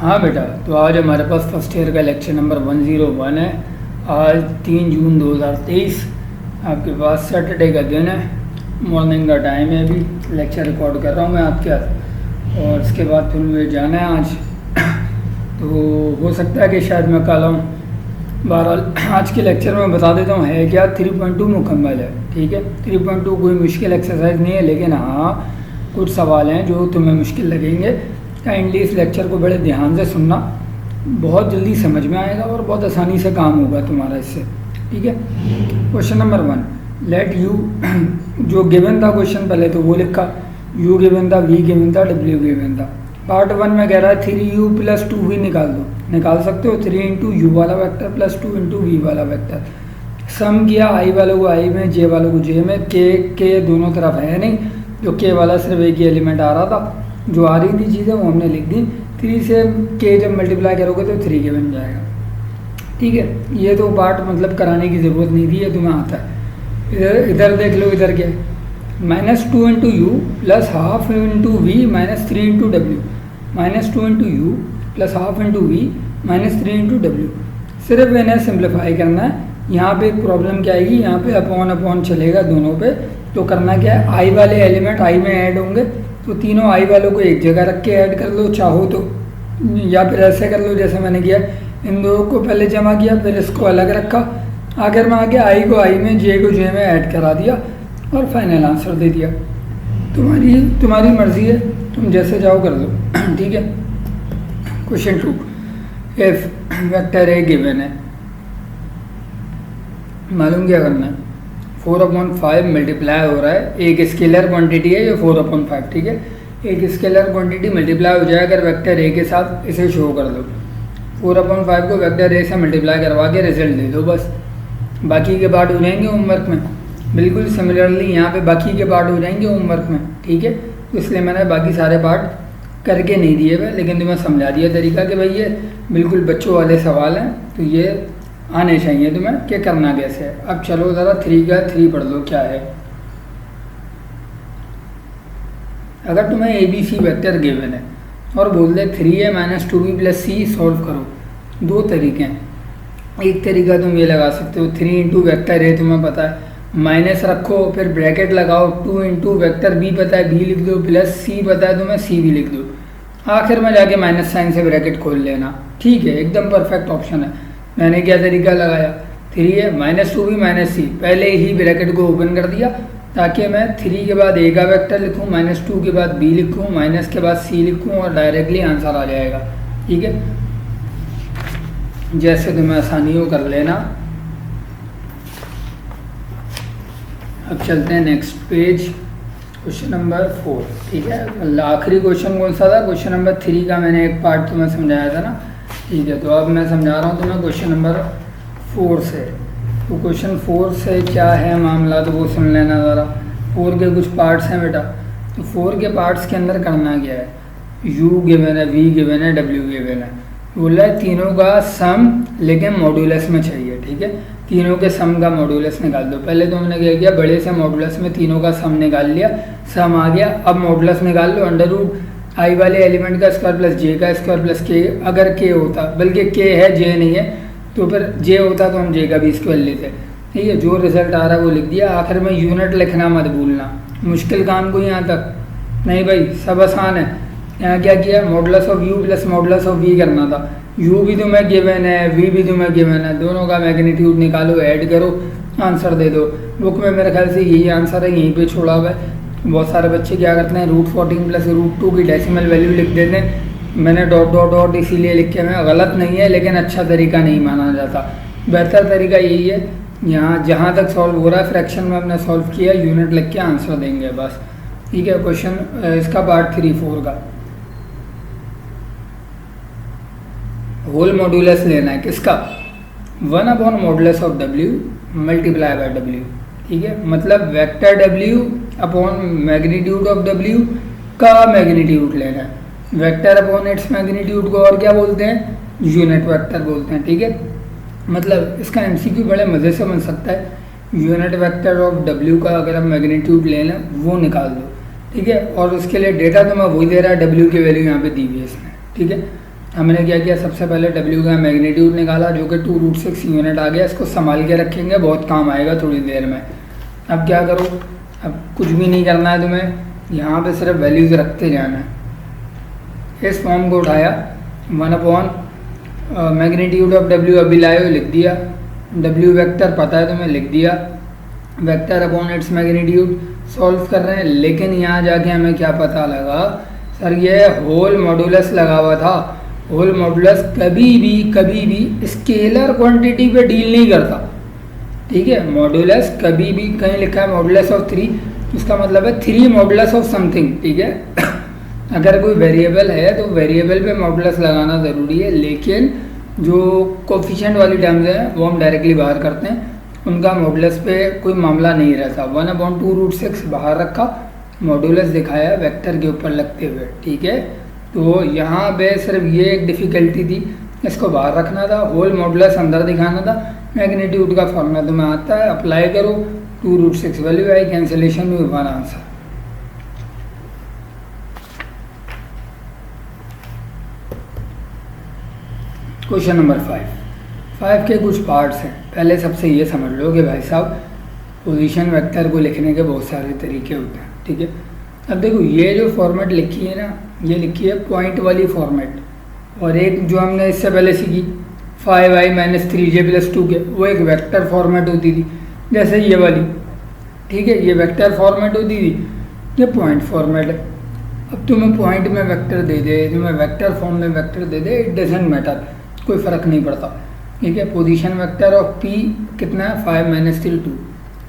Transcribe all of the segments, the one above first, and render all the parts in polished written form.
हाँ बेटा, तो आज हमारे पास फर्स्ट ईयर का लेक्चर नंबर 101 है। आज 3 जून 2023 आपके पास सैटरडे का दिन है, मॉर्निंग का टाइम है। अभी लेक्चर रिकॉर्ड कर रहा हूँ मैं आपके साथ, और इसके बाद फिर मुझे जाना है आज। तो हो सकता है कि शायद मैं कल आऊँ। बहरहाल आज के लेक्चर में बता देता हूँ है क्या। 3.2 मुकम्मल है, ठीक है। 3.2 कोई मुश्किल एक्सरसाइज नहीं है, लेकिन हाँ कुछ सवाल हैं जो तुम्हें मुश्किल लगेंगे। काइंडली इस लेक्चर को बड़े ध्यान से सुनना, बहुत जल्दी समझ में आएगा और बहुत आसानी से काम होगा तुम्हारा इससे, ठीक है। क्वेश्चन नंबर 1, लेट यू जो गिवन था क्वेश्चन पहले तो वो लिखा, यू गिवन था, वी गिवन था, डब्ल्यू गिवन था। पार्ट 1 में कह रहा है 3u + 2v निकाल दो। निकाल सकते हो 3 × u वाला वेक्टर प्लस 2 × v वाला वेक्टर। सम किया आई वालों को आई में, जे वालों को जे में। के दोनों तरफ है नहीं, जो के वाला सिर्फ एक ही एलिमेंट आ रहा था, जो आ रही थी चीज़ें वो हमने लिख दी। 3 से के जब मल्टीप्लाई करोगे तो 3 के बन जाएगा, ठीक है। ये तो पार्ट मतलब कराने की ज़रूरत नहीं थी, ये तुम्हें आता है। इधर देख लो, इधर क्या है, -2 × u + ½ × v - 3 × w। -2 × u + ½ × v - 3 × w। सिर्फ इन्हें सिंप्लीफाई करना है। यहाँ पे एक प्रॉब्लम क्या आएगी, यहाँ पे अपॉन चलेगा दोनों पे। तो करना क्या है, आई वाले एलिमेंट आई में ऐड होंगे, तो तीनों आई वालों को एक जगह रख के ऐड कर लो चाहो तो, या फिर ऐसे कर लो जैसे मैंने किया। इन दोनों को पहले जमा किया, फिर इसको अलग रखा, आखिर में आके आई को आई में, जे को जे में ऐड करा दिया और फाइनल आंसर दे दिया। तुम्हारी मर्जी है, तुम जैसे जाओ कर लो, ठीक है। Question 2, if vector A given है, मालूम क्या करना है, 4/5 मल्टीप्लाई हो रहा है। एक स्केलर क्वांटिटी है ये 4/5, ठीक है। एक स्केलर क्वांटिटी मल्टीप्लाई हो जाए अगर वेक्टर ए के साथ, इसे शो कर दो। 4/5 को वेक्टर ए से मल्टीप्लाई करवा के रिजल्ट दे दो बस। बाकी के पार्ट हो जाएंगे होमवर्क में। बिल्कुल सिमिलरली यहाँ पे बाकी के पार्ट हो जाएंगे होमवर्क में, ठीक है। तो इसलिए मैंने बाकी सारे पार्ट करके नहीं दिए हुए, लेकिन तुम्हें समझा दिया तरीका कि भाई ये बिल्कुल बच्चों वाले सवाल हैं, तो ये आने चाहिए तुम्हें कि करना कैसे है। अब चलो ज़रा 3 का 3 पढ़ लो क्या है। अगर तुम्हें ABC वेक्टर गिवन है और बोल दे 3a - 2b + c सॉल्व करो, दो तरीके हैं। एक तरीका तुम ये लगा सकते हो, 3 × वेक्टर a तुम्हें पता है, माइनस रखो, फिर ब्रैकेट लगाओ, 2 × वेक्टर b पता है, b लिख दो, प्लस c पता है तुम्हें, c भी लिख दो। आखिर में जाके माइनस साइन से ब्रैकेट खोल लेना, ठीक है, एकदम परफेक्ट ऑप्शन है। मैंने क्या तरीका लगाया, 3a - 2b - c, पहले ही ब्रैकेट को ओपन कर दिया ताकि मैं 3 के बाद a का वेक्टर लिखूँ, -2 के बाद b लिखूँ, माइनस के बाद c लिखूँ और डायरेक्टली आंसर आ जाएगा, ठीक है। जैसे तुम्हें आसानी हो कर लेना। अब चलते हैं नेक्स्ट पेज, क्वेश्चन नंबर 4, ठीक है। आखिरी क्वेश्चन कौन सा था, क्वेश्चन नंबर 3 का मैंने एक पार्ट तुम्हें समझाया था ना, ठीक है। तो अब मैं समझा रहा हूँ तुम्हें क्वेश्चन नंबर 4 से। तो क्वेश्चन 4 से क्या है मामला, तो वो सुन लेना ज़रा। 4 के कुछ पार्ट्स हैं बेटा। तो 4 के पार्ट्स के अंदर करना क्या है, u गिवन है, v गिवन है, w गिवन है। बोला है तीनों का सम लेकिन मॉड्यूलस में चाहिए, ठीक है। तीनों के सम का मॉड्यूलस निकाल दो। पहले तो हमने क्या किया, बड़े से मॉड्यूलस में तीनों का सम निकाल लिया, सम आ गया। अब मॉड्यूलस निकाल लो, √ आई वाले एलिमेंट का स्क्वायर प्लस जे का स्क्वायर प्लस के। अगर के होता, बल्कि के है जे नहीं है, तो फिर जे होता तो हम जे का भी स्क्वायर लेते, ठीक है। जो रिजल्ट आ रहा है वो लिख दिया। आखिर में यूनिट लिखना मत भूलना, मुश्किल काम को यहाँ तक नहीं भाई, सब आसान है। यहाँ क्या किया, modulus of u + modulus of v करना था। u भी तुम्हें गिवन है, v भी तुम्हें गिवन है, दोनों का मैग्नीट्यूड निकालो, ऐड करो, आंसर दे दो। बुक में मेरे ख्याल से यही आंसर है, यहीं पे छोड़ा हुआ है। बहुत सारे बच्चे क्या करते हैं, √14 + √2 की डेसिमल वैल्यू लिख देते हैं। मैंने डॉट इसीलिए लिखे हुए, गलत नहीं है लेकिन अच्छा तरीका नहीं माना जाता। बेहतर तरीका यही है, यहाँ जहाँ तक सॉल्व हो रहा है फ्रैक्शन में हमने सॉल्व किया, यूनिट लिख के आंसर देंगे बस, ठीक है। क्वेश्चन इसका पार्ट 3-4 का होल मॉड्यूलस लेना है किसका, modulus of w multiply by w, ठीक है। मतलब vector w upon magnitude of w का मैग्नीट्यूड लेना है। वेक्टर अपॉन इट्स मैग्नीट्यूड को और क्या बोलते हैं, यूनिट वेक्टर बोलते हैं, ठीक है। मतलब इसका MCQ बड़े मज़े से बन सकता है। यूनिट वेक्टर ऑफ w का अगर हम मैग्नीट्यूड ले लें वो निकाल दो, ठीक है। और उसके लिए डेटा तो मैं वही दे रहा है, w की वैल्यू यहाँ पे दी हुई है इसमें, ठीक है। हमने क्या किया, सबसे पहले W का मैग्नीट्यूड निकाला जो कि 2√6 यूनिट आ गया। इसको संभाल के रखेंगे, बहुत काम आएगा थोड़ी देर में। अब क्या करो, अब कुछ भी नहीं करना है तुम्हें, यहाँ पे सिर्फ वैल्यूज़ रखते जाना है। इस फॉर्म को उठाया, 1 मैग्नीट्यूड ऑफ W अभी लाए लिख दिया, W वेक्टर पता है तुम्हें, लिख दिया, vector upon its magnitude. Solve कर रहे हैं, लेकिन यहाँ जाके हमें क्या पता लगा, सर ये होल मॉडुलस लगा हुआ था। होल मॉडुलस कभी भी स्केलर क्वांटिटी पे डील नहीं करता, ठीक है। मॉडुलस कभी भी, कहीं लिखा है मॉडुलस ऑफ 3, उसका मतलब है 3 मॉडुलस ऑफ समथिंग, ठीक है। अगर कोई वेरिएबल है तो वेरिएबल पे मॉडुलस लगाना ज़रूरी है, लेकिन जो कोफिशिएंट वाली टर्म्स हैं वो हम डायरेक्टली बाहर करते हैं, उनका मॉडुलस पे कोई मामला नहीं रहता। 1/2√6 बाहर रखा, मॉडुलस दिखाया वेक्टर के ऊपर लगते हुए, ठीक है। तो यहाँ पे सिर्फ ये एक डिफ़िकल्टी थी, इसको बाहर रखना था, होल मॉडुलस अंदर दिखाना था। मैग्नीट्यूड का फॉर्मूला तुम्हें आता है, अप्लाई करो, 2√6 वैल्यू आई, कैंसिलेशन में 1 आंसर। क्वेश्चन नंबर 5 के कुछ पार्ट्स हैं। पहले सबसे ये समझ लो कि भाई साहब पोजीशन वेक्टर को लिखने के बहुत सारे तरीके होते हैं, ठीक है। अब देखो ये जो फॉर्मेट लिखी है ना, ये लिखी है पॉइंट वाली फॉर्मेट, और एक जो हमने इससे पहले सीखी 5i - 3j + 2k, वो एक वेक्टर फॉर्मेट होती थी, जैसे ये वाली, ठीक है। ये वेक्टर फॉर्मेट होती थी, ये पॉइंट फॉर्मेट है। अब तुम्हें पॉइंट में वेक्टर दे दे, तुम्हें वेक्टर फॉर्म में vector they they, it doesn't matter, कोई फ़र्क नहीं पड़ता, ठीक है। पोजीशन वेक्टर ऑफ P कितना है, 5 - 3 2।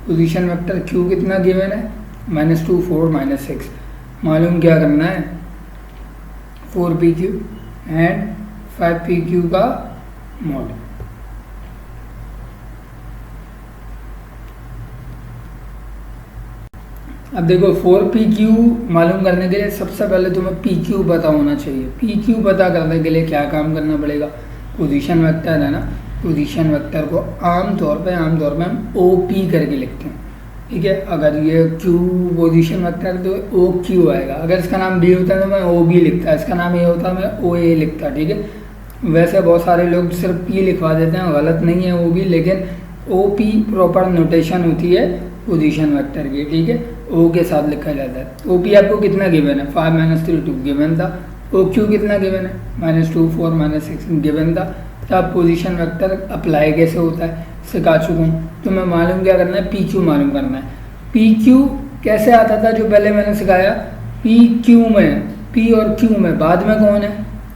पोजीशन वेक्टर Q कितना गिवन है, -2 4 -6। मालूम क्या करना है, 4PQ एंड 5PQ का मॉड। अब देखो 4PQ मालूम करने के लिए सबसे पहले तुम्हें PQ पता होना चाहिए। PQ पता करने के लिए क्या काम करना पड़ेगा, पोजीशन वेक्टर है ना, पोजीशन वेक्टर को आमतौर पे हम OP करके लिखते हैं, ठीक है। अगर ये Q पोजीशन वेक्टर तो OQ आएगा। अगर इसका नाम B होता है तो मैं OB लिखता, इसका नाम A होता है मैं OA लिखता, ठीक है। वैसे बहुत सारे लोग सिर्फ P लिखवा देते हैं, गलत नहीं है OB, लेकिन OP प्रॉपर नोटेशन होती है पोजीशन वेक्टर की, ठीक है। O के साथ लिखा जाता है। OP आपको कितना गिवन है, 5 - 3 2 गिवन था। OQ कितना गिवन है, -2 4 -6 गिवन था। तो आप पोजीशन वेक्टर अप्लाई कैसे होता है सिखा चुका हूँ। तो मैं मालूम क्या करना है, PQ मालूम करना है। PQ कैसे आता था जो पहले मैंने सिखाया, PQ में, P और Q में बाद में कौन है,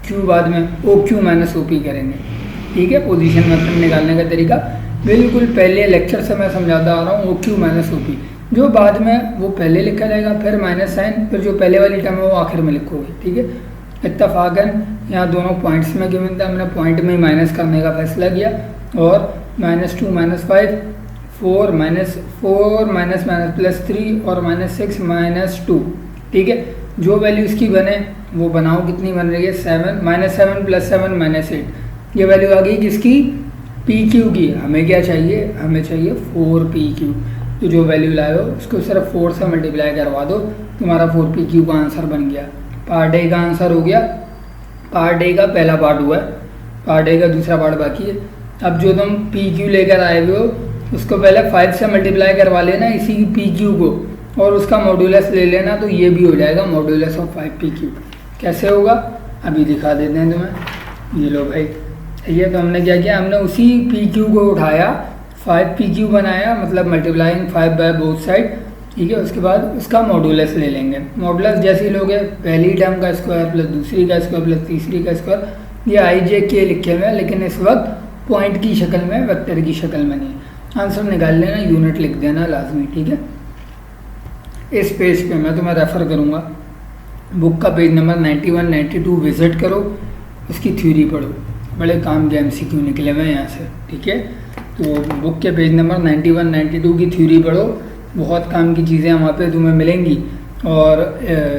Q बाद में, OQ - OP करेंगे, ठीक है। पोजीशन वेक्टर निकालने का तरीका बिल्कुल पहले लेक्चर से मैं समझाता आ रहा हूँ। OQ - OP जो बाद में वो पहले लिखा जाएगा, फिर माइनस साइन, फिर जो पहले वाली टर्म है वो आखिर में लिखोगे, ठीक है। इत्तफाकन यहाँ दोनों पॉइंट्स में गिवन था, हमने पॉइंट में ही माइनस करने का फैसला किया, और -2 -5 4 +3 और -6 -2, ठीक है। जो वैल्यू इसकी बने वो बनाओ, कितनी बन रही है, 7 -7 + 7 -8। ये वैल्यू आ गई किसकी, PQ की। हमें क्या चाहिए, हमें चाहिए 4PQ। तो जो वैल्यू लाए हो उसको सिर्फ 4 से मल्टीप्लाई करवा दो, तुम्हारा 4PQ का आंसर बन गया। पार्ट A का आंसर हो गया। पार्ट A का पहला पार्ट हुआ है, पार्ट A का दूसरा पार्ट बाकी है। अब जो तुम PQ लेकर आए हुए हो उसको पहले 5 से मल्टीप्लाई करवा लेना इसी PQ को, और उसका मॉडुलस ले लेना, तो ये भी हो जाएगा मॉडुलस ऑफ 5PQ। कैसे होगा अभी दिखा देते हैं तुम्हें। ये लो भाई, ये तो हमने क्या किया, हमने उसी PQ को उठाया, 5PQ बनाया, मतलब मल्टीप्लाइंग 5 बाय बोथ साइड, ठीक है। उसके बाद उसका मॉडुलस ले लेंगे। मॉडुलस जैसे ही लोगे, पहली टर्म का स्क्वायर प्लस दूसरी का स्क्वायर प्लस तीसरी का स्क्वायर, ये IJK लिखे हुए हैं, लेकिन इस वक्त पॉइंट की शक्ल में, वेक्टर की शक्ल में नहीं। आंसर निकाल लेना, यूनिट लिख देना लाजमी, ठीक है। इस पेज पे मैं तुम्हें रेफ़र करूँगा, बुक का पेज नंबर 91 92 विज़िट करो, उसकी थ्योरी पढ़ो, बड़े काम के MCQ निकले हुए हैं यहाँ से, ठीक है। तो बुक के पेज नंबर 91 92 की थ्योरी पढ़ो, बहुत काम की चीज़ें वहाँ पे तुम्हें मिलेंगी, और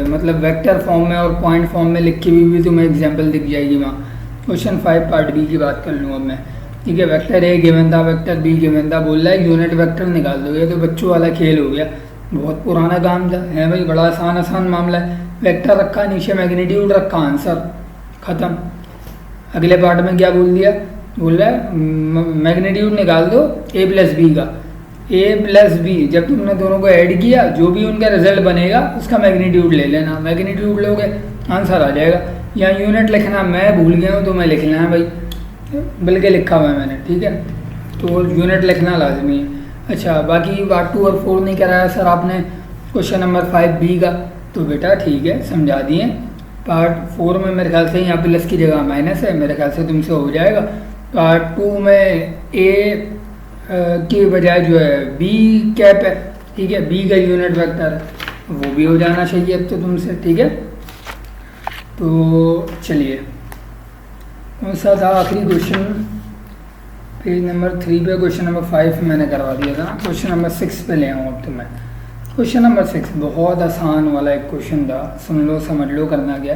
मतलब वेक्टर फॉर्म में और पॉइंट फॉर्म में लिखी हुई भी तुम्हें एग्जांपल दिख जाएगी वहाँ। क्वेश्चन 5 पार्ट B की बात कर लूँ अब मैं, ठीक है। वेक्टर A गिवन था, वेक्टर B गिवन था, बोल रहा है यूनिट वेक्टर निकाल दो। ये तो बच्चों वाला खेल हो गया, बहुत पुराना काम था, है भाई, बड़ा आसान मामला है। वेक्टर रखा, नीचे मैग्नीट्यूड रखा, आंसर ख़त्म। अगले पार्ट में क्या बोल दिया, बोल रहा है मैग्नीट्यूड निकाल दो ए प्लस बी का। ए प्लस बी जब तुमने दोनों को ऐड किया जो भी उनका रिजल्ट बनेगा उसका मैग्नीट्यूड ले लेना, मैग्नीट्यूड लोगे आंसर आ जाएगा। यहाँ यूनिट लिखना मैं भूल गया हूँ तो मैं लिख लेना है भाई, बल्कि लिखा हुआ है मैंने, ठीक है, तो यूनिट लिखना लाजमी है। अच्छा बाकी पार्ट 2 और 4 नहीं कराया सर आपने क्वेश्चन नंबर 5B का, तो बेटा ठीक है समझा दिए। पार्ट 4 में मेरे ख्याल से यहाँ प्लस की जगह माइनस है, मेरे ख्याल से तुमसे हो जाएगा। पार्ट 2 में ए के बजाय जो है बी कैप है, ठीक है, बी का यूनिट वेक्टर है, वो भी हो जाना चाहिए अब तो तुमसे, ठीक है। तो चलिए कौन सा था आखिरी क्वेश्चन, पेज नंबर 3 पे क्वेश्चन नंबर 5 मैंने करवा दिया था, क्वेश्चन नंबर 6 पे ले आऊँ अब तो मैं। क्वेश्चन नंबर 6 बहुत आसान वाला एक क्वेश्चन था, सुन लो समझ लो, करना क्या,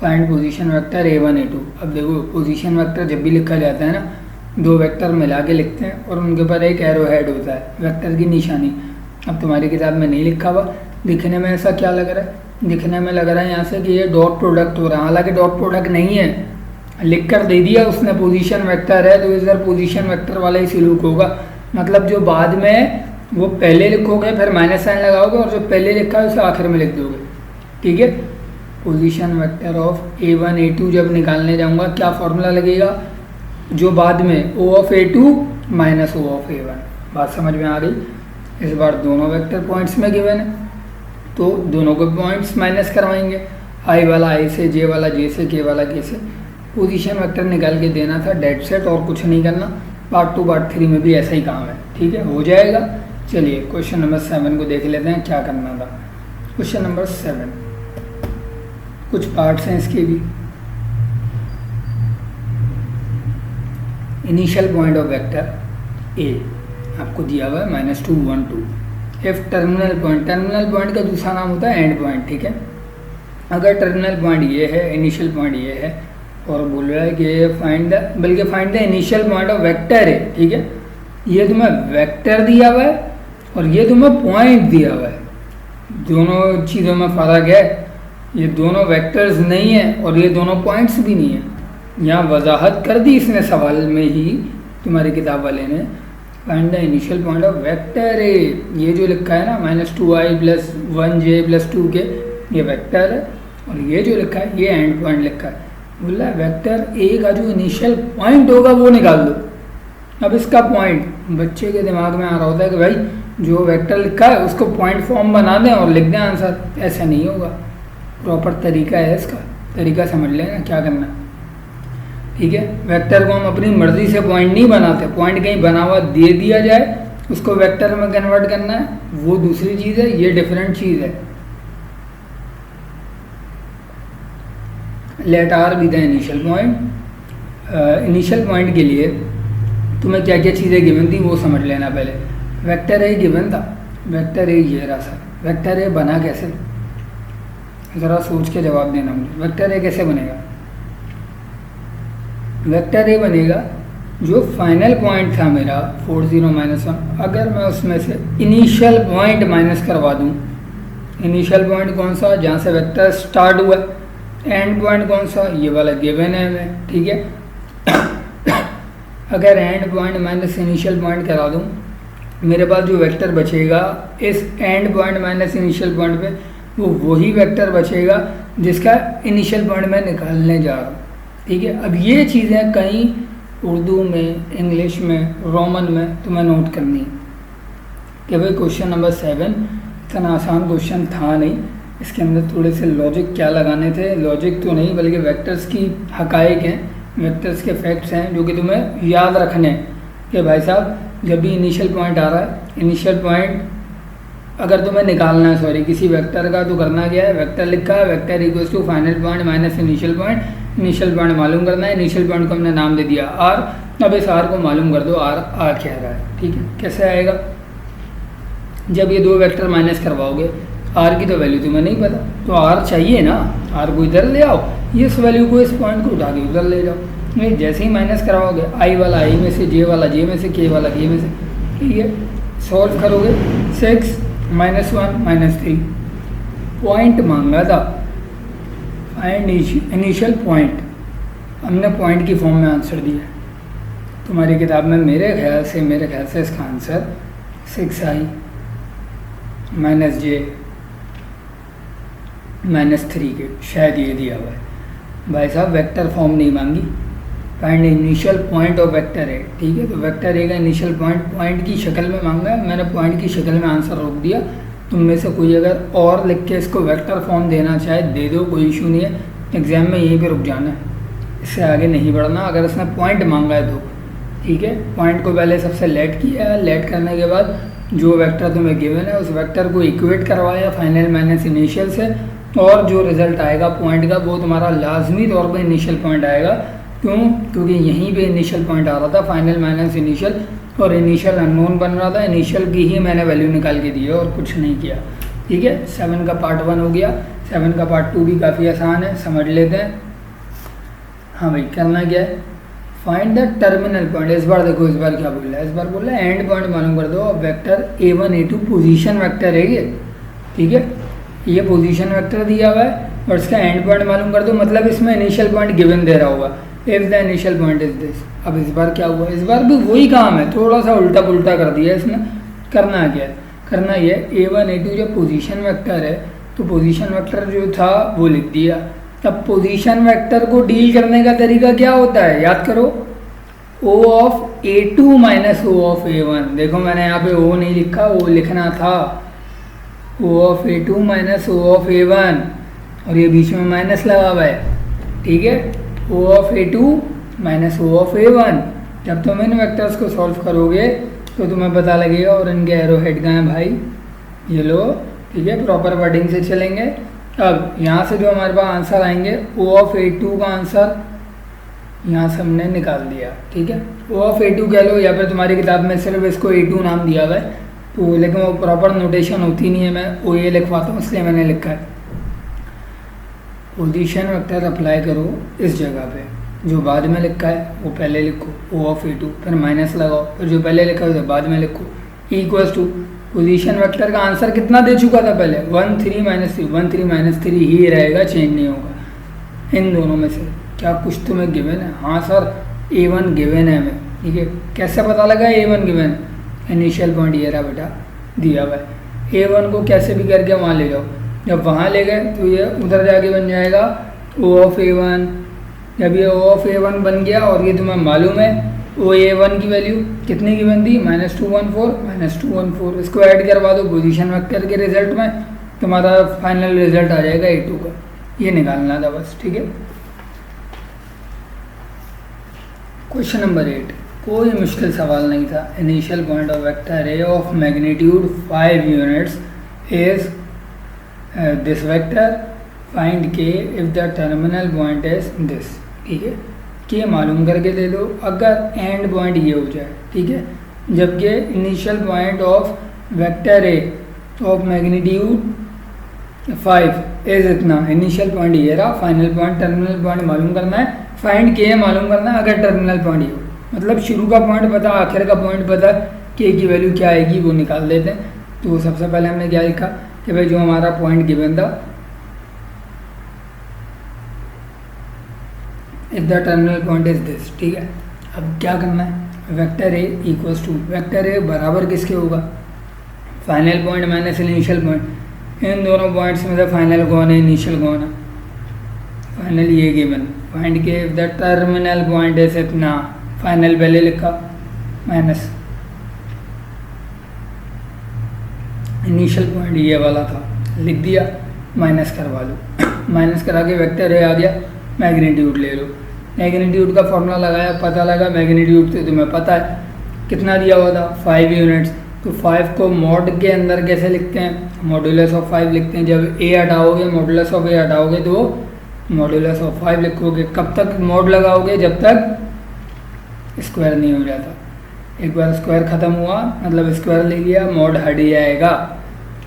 find position vector a1 a2। अब देखो पोजीशन वेक्टर जब भी लिखा जाता है ना, दो वेक्टर मिला के लिखते हैं और उनके ऊपर एक एरो हेड होता है, वेक्टर की निशानी। अब तुम्हारी किताब में नहीं लिखा हुआ, दिखने में ऐसा क्या लग रहा है, दिखने में लग रहा है यहाँ से कि ये डॉट प्रोडक्ट हो रहा है, हालांकि डॉट प्रोडक्ट नहीं है, लिख कर दे दिया उसने पोजीशन वेक्टर है, तो इधर पोजीशन वेक्टर वाला ही सलूक होगा। मतलब जो बाद में वो पहले लिखोगे फिर माइनस साइन लगाओगे और जो पहले लिखा है उसे आखिर में लिख दोगे, ठीक है। Position vector of a1 a2 जब निकालने जाऊँगा क्या फॉर्मूला लगेगा, जो बाद में o of a2 minus o of a1। बात समझ में आ गई। इस बार दोनों वेक्टर पॉइंट्स में गिवन है तो दोनों को पॉइंट्स माइनस करवाएंगे, i वाला i से, j वाला j से, k वाला k से। पोजीशन वेक्टर निकाल के देना था, डेट सेट, और कुछ नहीं करना। पार्ट 2 पार्ट 3 में भी ऐसा ही काम है, ठीक है, हो जाएगा। चलिए क्वेश्चन नंबर 7 को देख लेते हैं क्या करना था। क्वेश्चन नंबर 7 कुछ पार्ट्स हैं इसके भी। इनिशियल पॉइंट ऑफ वेक्टर ए आपको दिया हुआ है -2 1 2। इफ टर्मिनल पॉइंट का दूसरा नाम होता है एंड पॉइंट, ठीक है। अगर टर्मिनल पॉइंट ये है, इनिशियल पॉइंट ये है, और बोल रहा है कि find the initial point of vector है, ठीक है। ये तुम्हें वेक्टर दिया हुआ है और ये तुम्हें पॉइंट दिया हुआ है, दोनों चीज़ों में फ़र्क है। ये दोनों वेक्टर्स नहीं है और ये दोनों पॉइंट्स भी नहीं है। यहाँ वजाहत कर दी इसने सवाल में ही, तुम्हारी किताब वाले ने, find the initial point of vector ए। ये जो लिखा है ना -2i + 1j + 2k, ये वेक्टर है, और ये जो लिखा है ये एंड पॉइंट लिखा है। बोल रहा है वेक्टर ए का जो इनिशियल पॉइंट होगा वो निकाल दो। अब इसका पॉइंट बच्चे के दिमाग में आ रहा होता है कि भाई जो वेक्टर लिखा है उसको पॉइंट फॉर्म बना दें और लिख दें आंसर। ऐसा नहीं होगा, प्रॉपर तरीका है इसका, तरीका समझ लेना क्या करना, ठीक है। वेक्टर को हम अपनी मर्जी से पॉइंट नहीं बनाते, पॉइंट कहीं बना हुआ दे दिया जाए उसको वेक्टर में कन्वर्ट करना है, वो दूसरी चीज़ है, ये डिफरेंट चीज़ है। Let R be the initial point. Initial point के लिए तुम्हें क्या क्या चीज़ें गिवन थी वो समझ लेना पहले। वेक्टर ए गिवन था, वेक्टर ए ये रहा सर, वेक्टर ए बना कैसे, ज़रा सोच के जवाब देना मुझे। वेक्टर ए कैसे बनेगा, वेक्टर ए बनेगा जो फाइनल पॉइंट था मेरा 4 0 -1, अगर मैं उसमें से इनिशियल पॉइंट माइनस करवा दूँ। इनिशियल पॉइंट कौन सा, जहाँ से वेक्टर स्टार्ट हुआ, एंड पॉइंट कौन सा, ये वाला गिवन है हमें, ठीक है। अगर and point minus initial point करा दूँ, मेरे पास जो वेक्टर बचेगा इस and point minus initial point पे, वो वही वेक्टर बचेगा जिसका इनिशियल पॉइंट मैं निकालने जा रहा हूँ, ठीक है। अब ये चीज़ें कहीं उर्दू में, इंग्लिश में, रोमन में तुम्हें नोट करनी है कि भाई क्वेश्चन नंबर 7 इतना आसान क्वेश्चन था नहीं, इसके अंदर थोड़े से लॉजिक क्या लगाने थे, लॉजिक तो नहीं बल्कि वेक्टर्स की हकाइक हैं, वेक्टर्स के फैक्ट्स हैं जो कि तुम्हें याद रखने हैं कि भाई साहब जब भी इनिशियल पॉइंट आ रहा है, इनिशियल पॉइंट अगर तुम्हें निकालना है, सॉरी किसी वेक्टर का, तो करना क्या है, वेक्टर लिखा है, vector equals to final point minus initial point. Initial point मालूम करना है, इनिशियल पॉइंट को हमने नाम दे दिया आर। अब इस आर को मालूम कर दो, आर आ क्या रहा है, ठीक है। कैसे आएगा, जब ये दो वेक्टर माइनस करवाओगे, आर की तो वैल्यू तुम्हें नहीं पता, तो आर चाहिए ना, आर को इधर ले आओ, इस वैल्यू को, इस पॉइंट को उठा के उधर ले जाओ। नहीं, जैसे ही माइनस कराओगे, आई वाला आई में से, जे वाला जे में से, के वाला के में से, ठीक है। सॉल्व करोगे, 6 -1 -3 पॉइंट मांगा था, फाइंड इनिशियल पॉइंट। हमने पॉइंट की फॉर्म में आंसर दिया। तुम्हारी किताब में मेरे ख्याल से इसका आंसर 6i माइनस जे माइनस 3 के शायद ये दिया हुआ है। भाई साहब वेक्टर फॉर्म नहीं मांगी, find initial point of vector A, ठीक है। तो वेक्टर ए का इनिशियल पॉइंट की शक्ल में मांगा है, मैंने पॉइंट की शक्ल में आंसर रोक दिया। तुम में से कोई अगर और लिख के इसको वेक्टर फॉर्म देना चाहे दे दो, कोई इशू नहीं है। एग्जाम में यहीं पे रुक जाना है, इससे आगे नहीं बढ़ना। अगर इसने पॉइंट मांगा है तो ठीक है, पॉइंट को पहले सबसे लेट किया, लेट करने के बाद जो वेक्टर तुम्हें गिवन है उस वेक्टर को इक्वेट करवाया फाइनल माइनस इनिशियल से, और जो रिजल्ट आएगा पॉइंट का वो तुम्हारा लाजमी तौर पर इनिशियल पॉइंट आएगा। क्यों? क्योंकि यहीं पे इनिशियल पॉइंट आ रहा था, फाइनल माइनस इनिशियल, और इनिशियल अननोन बन रहा था। इनिशियल की ही मैंने वैल्यू निकाल के दी है और कुछ नहीं किया, ठीक है। 7 का पार्ट 1 हो गया, 7 का पार्ट 2 भी काफ़ी आसान है, समझ लेते हैं। हाँ भाई, करना क्या है, फाइंड द टर्मिनल पॉइंट। इस बार देखो, इस बार क्या बोल रहा है, इस बार बोल रहा है एंड पॉइंट मालूम कर दो। अब vector a1 a2 position vector है ये, ठीक है। ये पोजीशन वेक्टर दिया हुआ है और इसका एंड पॉइंट मालूम कर दो, मतलब इसमें इनिशियल पॉइंट गिवन दे रहा होगा, if the initial point is this. अब इस बार क्या हुआ, इस बार भी वही काम है, थोड़ा सा उल्टा पुल्टा कर दिया इसने। करना क्या है, करना ये a1 a2 जब पोजीशन वेक्टर है तो पोजीशन वेक्टर जो था वो लिख दिया। अब पोजीशन वेक्टर को डील करने का तरीका क्या होता है, याद करो, O of a2 minus O of a1। देखो मैंने यहाँ पे O नहीं लिखा, O लिखना था, O of a2 minus O of a1, और ये बीच में माइनस लगा हुआ है, ठीक है। O of a2 minus O of a1। जब तुम इन वेक्टर्स को सॉल्व करोगे तो तुम्हें पता लगेगा, और इनके एरो हेड कहाँ हैं भाई, ये लो, ठीक है। प्रॉपर वर्डिंग से चलेंगे। अब यहाँ से जो हमारे पास आंसर आएंगे, O ऑफ a2 का आंसर यहाँ से हमने निकाल दिया, ठीक है। O ऑफ a2 कह लो, या फिर तुम्हारी किताब में सिर्फ इसको a2 नाम दिया हुआ है, तो लेकिन वो प्रॉपर नोटेशन होती नहीं है, मैं OA लिखवाता हूँ इसलिए मैंने लिखा है। पोजीशन वेक्टर अप्लाई करो इस जगह पे, जो बाद में लिखा है वो पहले लिखो, O ऑफ a2, फिर माइनस लगाओ, फिर जो पहले लिखा है उसे बाद में लिखो, इक्वल्स टू पोजीशन वेक्टर का आंसर कितना दे चुका था पहले, 1 3 माइनस 3, 1 3 माइनस 3 ही रहेगा, चेंज नहीं होगा इन दोनों में से। क्या कुछ तुम्हें गिवन है? हाँ सर, a1 गिवन है हमें, ठीक है। कैसे पता लगा a1 गिवन है? इनिशियल पॉइंट ये रहा बेटा, दिया हुआ है। a1 को कैसे भी करके वहाँ ले जाओ, जब वहाँ ले गए तो ये उधर जाके बन जाएगा O ऑफ a1। जब ये O ऑफ a1 बन गया और ये तुम्हें मालूम है OA1 की वैल्यू कितनी की बनती, -214, इसको ऐड करवा दो पोजीशन वेक्टर के रिजल्ट में, तुम्हारा फाइनल रिजल्ट आ जाएगा a2 का। ये निकालना था बस, ठीक है। क्वेश्चन नंबर 8, कोई मुश्किल सवाल नहीं था। Initial point of vector A of magnitude 5 units is this vector, find K if the terminal point is this, ठीक है। के मालूम करके दे दो अगर एंड पॉइंट ये हो जाए, ठीक है। जबकि initial point of vector A of magnitude 5 is इतना, इनिशियल पॉइंट ये रहा, फाइनल पॉइंट टर्मिनल पॉइंट मालूम करना है, फाइंड के मालूम करना है अगर टर्मिनल पॉइंट ये हो, मतलब शुरू का पॉइंट पता, आखिर का पॉइंट पता, के की वैल्यू क्या आएगी वो निकाल देते हैं। तो सबसे पहले हमने क्या लिखा कि भाई जो हमारा पॉइंट गिवन था, if the terminal point is this, ठीक है। अब क्या करना है, vector A equals to, vector A बराबर किसके होगा, final point minus initial point. इन दोनों पॉइंट्स में से फाइनल कौन है, इनिशियल कौन है, फाइनल ये given. Find K if the terminal point is इतना, फाइनल पहले लिखा माइनस इनिशियल पॉइंट ये वाला था, लिख दिया, माइनस करवा लो। माइनस करा के वेक्टर ए आ गया, मैग्नीट्यूड ले लो। मैग्नीट्यूड का फॉर्मूला लगाया, पता लगा मैग्नीट्यूड से तुम्हें पता है कितना दिया हुआ था, 5 यूनिट्स। तो 5 को मॉड के अंदर कैसे लिखते हैं, मॉडुलस ऑफ 5 लिखते हैं। जब ए हटाओगे, मॉडुलस ऑफ ए हटाओगे तो मॉडुलस ऑफ 5 लिखोगे। कब तक मॉड लगाओगे, जब तक स्क्वायर नहीं हो जाता। एक बार स्क्वायर ख़त्म हुआ मतलब स्क्वायर ले लिया, मॉड हट जाएगा।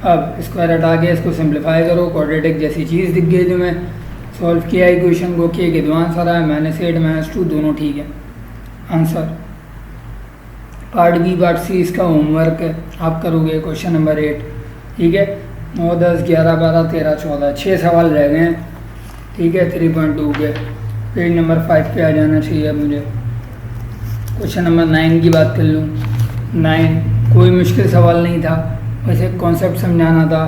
अब स्क्वायर हटा के इसको सिंप्लीफाई करो, क्वाड्रेटिक जैसी चीज़ दिख गई तुम्हें। सॉल्व किया इक्वेशन को, किए के आंसर आया -8 -2 दोनों ठीक है answer. Part B part C इसका होमवर्क है, आप करोगे क्वेश्चन नंबर 8, ठीक है। 9 10 11 12 13 14 6 सवाल रह गए हैं, ठीक है। 3.2 के पेज नंबर 5 पे आ जाना चाहिए अब मुझे। क्वेश्चन नंबर 9 की बात कर लूँ। 9 कोई मुश्किल सवाल नहीं था, वैसे कॉन्सेप्ट समझाना था।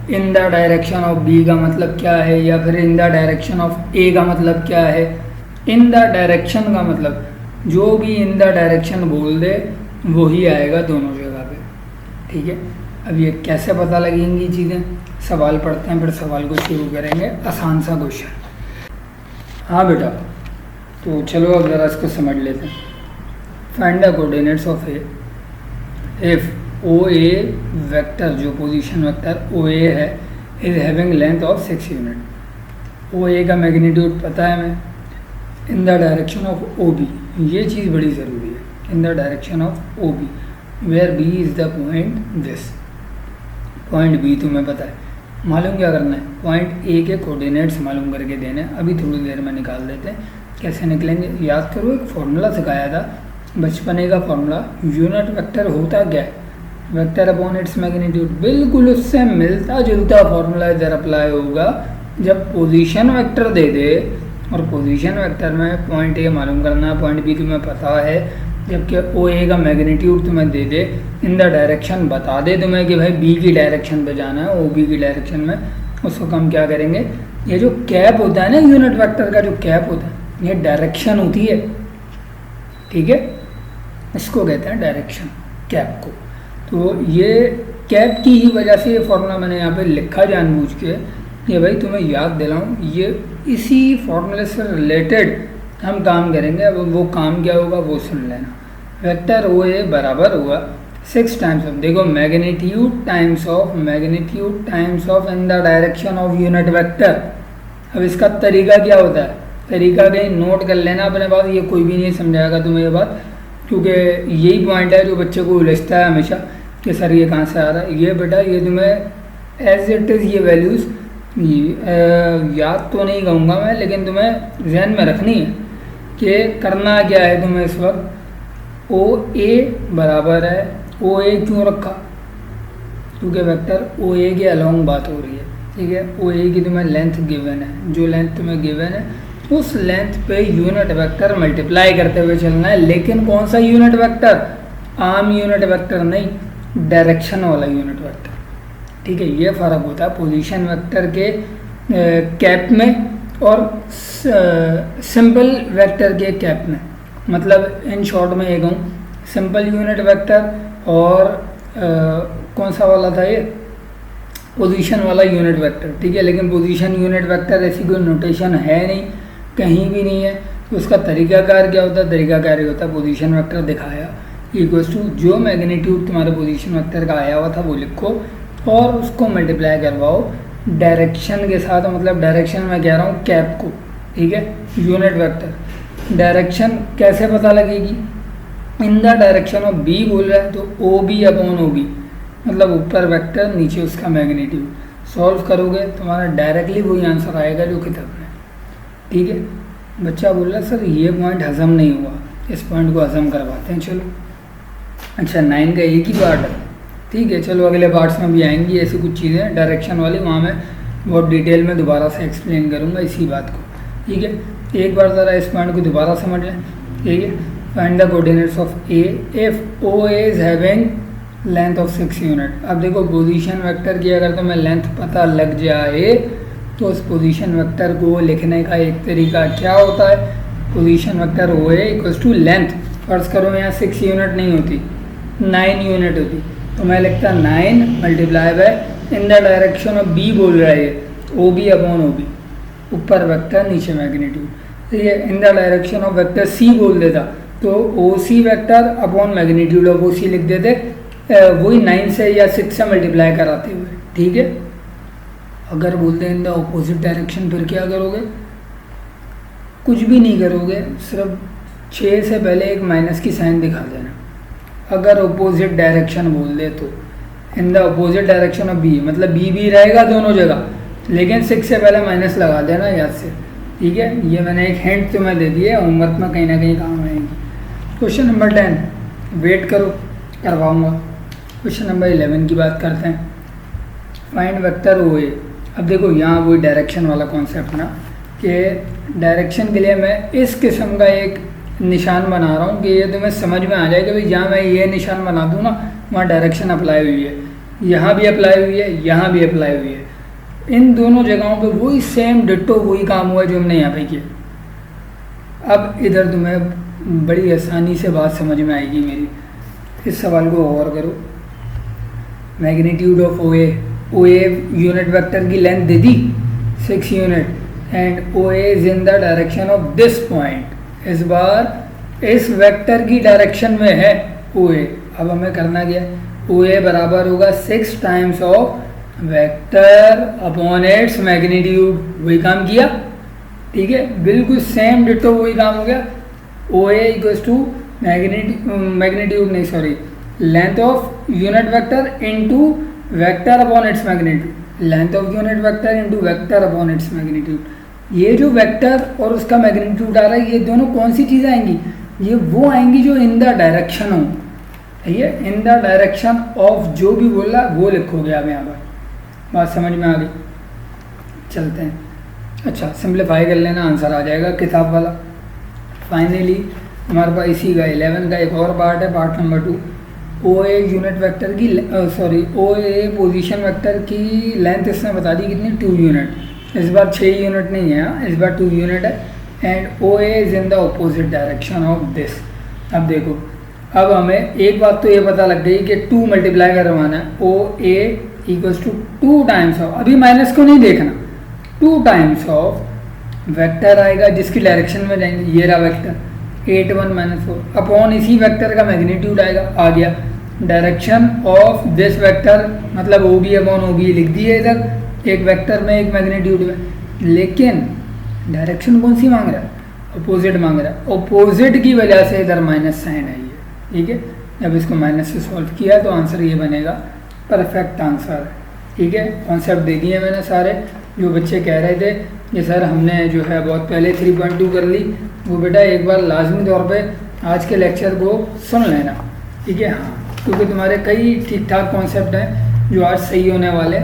In the direction of B का मतलब क्या है, या फिर in the direction of A का मतलब क्या है। इन द डायरेक्शन का मतलब जो भी इन द डायरेक्शन बोल दे वही आएगा दोनों जगह पे, ठीक है। अब ये कैसे पता लगेंगी चीज़ें, सवाल पढ़ते हैं फिर सवाल को शुरू करेंगे। आसान सा क्वेश्चन। हाँ बेटा, तो चलो अब ज़रा इसको समझ लेते हैं। Find the coordinates of A if O A vector, जो पोजीशन वेक्टर ओ ए है, is having length of 6 unit. O A का मैग्नीट्यूड पता है हमें, in the direction of O B, ये चीज़ बड़ी ज़रूरी है। In the direction of O B where B is the point this. Point B तुम्हें पता है, मालूम क्या करना है, पॉइंट ए के कोऑर्डिनेट्स मालूम करके देने। अभी थोड़ी देर में निकाल देते हैं, कैसे निकलेंगे याद करो। एक फॉर्मूला सिखाया था बचपने का फॉर्मूला, यूनिट वेक्टर होता क्या है, वेक्टर अपॉन इट्स मैग्नीट्यूड। बिल्कुल उससे मिलता जुलता फॉर्मूला इधर अप्लाई होगा जब पोजीशन वेक्टर दे दे, और पोजीशन वेक्टर में पॉइंट ए मालूम करना, पॉइंट बी तुम्हें पता है, जबकि ओ ए का मैग्नीट्यूड तुम्हें दे दे, इन द डायरेक्शन बता दे तुम्हें कि भाई बी की डायरेक्शन पे जाना है, ओ बी की डायरेक्शन में, उसको हम क्या करेंगे, ये जो कैप होता है ना यूनिट वेक्टर का, जो कैप होता है, ये डायरेक्शन होती है, ठीक है। इसको कहते हैं डायरेक्शन, कैप को। तो ये कैप की ही वजह से ये फॉर्मूला मैंने यहाँ पे लिखा जानबूझ के, ये भाई तुम्हें याद दिलाऊं, ये इसी फॉर्मूले से रिलेटेड हम काम करेंगे। अब वो काम क्या होगा वो सुन लेना। वेक्टर ओ ए बराबर हुआ 6 टाइम्स ऑफ, देखो magnitude times of in the direction of unit vector. अब इसका तरीका क्या होता है, तरीका कहीं नोट कर लेना अपने पास, ये कोई भी नहीं समझाएगा तुम्हें ये बात, क्योंकि यही पॉइंट है जो बच्चे को उलझता है हमेशा कि सर ये कहाँ से आ रहा है। ये बेटा ये तुम्हें एज इट इज़ ये वैल्यूज़ याद तो नहीं कहूँगा मैं, लेकिन तुम्हें जहन में रखनी है कि करना क्या है तुम्हें इस वक्त। ओ ए बराबर है, ओ ए क्यों रखा, क्योंकि वेक्टर ओ ए के अलोंग बात हो रही है, ठीक है। ओ ए की तुम्हें लेंथ गिवन है, जो लेंथ तुम्हें गिवन है उस लेंथ पे यूनिट वेक्टर मल्टीप्लाई करते हुए चलना है। लेकिन कौन सा यूनिट वेक्टर, आम यूनिट वेक्टर नहीं, डायरेक्शन वाला यूनिट वेक्टर, ठीक है। ये फ़र्क होता है पोजीशन वेक्टर के कैप में और सिंपल वेक्टर के कैप में। मतलब इन शॉर्ट में ये कहूँ, सिंपल यूनिट वेक्टर और कौन सा वाला था ये, पोजीशन वाला यूनिट वेक्टर, ठीक है। लेकिन पोजीशन यूनिट वेक्टर ऐसी कोई नोटेशन है नहीं, कहीं भी नहीं है। तो उसका तरीकाकार क्या होता है, तरीकाकार ये होता है पोजीशन वेक्टर दिखाया इक्वल्स टू जो मैग्नीट्यूड तुम्हारे पोजीशन वेक्टर का आया हुआ था वो लिखो और उसको मल्टीप्लाई करवाओ डायरेक्शन के साथ, मतलब डायरेक्शन में कह रहा हूँ कैप को, ठीक है, यूनिट वेक्टर। डायरेक्शन कैसे पता लगेगी, in the direction of B बोल रहा है तो O B upon O B, मतलब ऊपर वेक्टर नीचे उसका मैग्नीट्यूड। सॉल्व करोगे तुम्हारा डायरेक्टली वही आंसर आएगा जो किताब में, ठीक है। बच्चा बोल रहा है सर ये पॉइंट हजम नहीं हुआ, इस पॉइंट को हजम करवाते हैं, चलो। अच्छा 9 का एक ही पार्ट है, ठीक है। चलो अगले पार्ट्स में भी आएंगी ऐसी कुछ चीज़ें डायरेक्शन वाली, वहाँ मैं बहुत डिटेल में दोबारा से एक्सप्लेन करूँगा इसी बात को, ठीक है। एक बार ज़रा इस पॉइंट को दोबारा समझ लें, ठीक है। Find the coordinates of A if O A is having length of 6 unit. अब देखो पोजीशन वेक्टर की अगर तुम्हें लेंथ पता लग जाए तो उस पोजीशन वेक्टर को लिखने का एक तरीका क्या होता है, position vector O A equals to length, फर्ज करो यहाँ 6 यूनिट नहीं होती 9 यूनिट होती, तो मैं लिखता 9 multiply by in the direction of B बोल रहा है O B upon O B, ऊपर वेक्टर नीचे मैग्नीट्यूड, ठीक है। In the direction of vector C बोल देता तो O C vector upon magnitude of O C लिख देते, वही 9 से या 6 से मल्टीप्लाई कराते हुए, ठीक है। अगर बोलते हैं इन द ऑपोजिट डायरेक्शन फिर क्या करोगे, कुछ भी नहीं करोगे, सिर्फ 6 से पहले एक माइनस की साइन दिखा देना। अगर ऑपोजिट डायरेक्शन बोल दे तो in the opposite direction of B, मतलब बी भी रहेगा दोनों जगह, लेकिन 6 से पहले माइनस लगा देना याद से, ठीक है। ये मैंने एक हिंट तुम्हें दे दी है, होमवर्क में कहीं ना कहीं काम आएगी। क्वेश्चन नंबर 10 वेट करो करवाऊँगा। क्वेश्चन नंबर 11 की बात करते हैं। फाइंड वेक्टर ओ ए। अब देखो यहाँ वही डायरेक्शन वाला कॉन्सेप्ट ना, कि डायरेक्शन के लिए मैं इस किस्म का एक निशान बना रहा हूँ कि ये तुम्हें समझ में आ जाए कि भाई जहाँ मैं ये निशान बना दूँ ना वहाँ डायरेक्शन अप्लाई हुई है, यहाँ भी अप्लाई हुई है, यहाँ भी अप्लाई हुई है। इन दोनों जगहों पे वही सेम डिट्टो वही काम हुआ जो हमने यहाँ पे किया। अब इधर तुम्हें बड़ी आसानी से बात समझ में आएगी मेरी। इस सवाल को गौर करो। Magnitude of O A unit vector की लेंथ दे दी 6 unit and O A is in the direction of this point. इस बार इस वेक्टर की डायरेक्शन में है ओ ए। अब हमें करना क्या है, ओ ए बराबर होगा 6 times of vector upon its magnitude. वही काम किया, ठीक है, बिल्कुल सेम डिट्टो वही काम हो गया। ओ ए इक्वल्स टू मैग्नीट्यूड नहीं sorry length of unit vector into vector upon its magnitude. Length of unit vector into vector upon its magnitude. ये जो वेक्टर और उसका मैग्नीट्यूड आ रहा है, ये दोनों कौन सी चीज़ें आएंगी, ये वो आएंगी जो इन द डायरेक्शन हो। ये इन द डायरेक्शन ऑफ जो भी बोल रहा है वो लिखोगे आप यहाँ पर। बात समझ में आ गई? चलते हैं। अच्छा, सिंप्लीफाई कर लेना, आंसर आ जाएगा किताब वाला। फाइनली हमारे पास इसी का 11 का एक और पार्ट है, part number 2। O A unit vector की सॉरी ओ ए पोजीशन वेक्टर की लेंथ इसने बता दी कितनी, 2 यूनिट। इस बार 6 यूनिट नहीं है, इस बार 2 यूनिट है। And O A is in the opposite direction of this. अब देखो, अब हमें एक बात तो ये पता लग गई कि 2 मल्टीप्लाई करवाना है। ओ A equals to 2 times of, अभी माइनस को नहीं देखना, 2 टाइम्स ऑफ वेक्टर आएगा जिसकी डायरेक्शन में जाएंगे, ये रहा वेक्टर 8 1 -4 अपॉन इसी वेक्टर का मैग्नीट्यूड आएगा। आ गया डायरेक्शन ऑफ दिस वेक्टर, मतलब O B upon O B लिख दिए इधर, एक वेक्टर में एक मैग्नीट्यूड में। लेकिन डायरेक्शन कौन सी मांग रहा है, अपोजिट मांग रहा है। अपोजिट की वजह से इधर माइनस साइन आई है, ठीक है। जब इसको माइनस से सॉल्व किया तो आंसर ये बनेगा, परफेक्ट आंसर, ठीक है। कॉन्सेप्ट दे दिए मैंने सारे। जो बच्चे कह रहे थे कि सर हमने जो है बहुत पहले 3.2 कर ली, वो बेटा एक बार लाजमी तौर पे आज के लेक्चर को सुन लेना, ठीक है। हाँ, क्योंकि तुम्हारे कई ठीक ठाक कॉन्सेप्ट हैं जो आज सही होने वाले।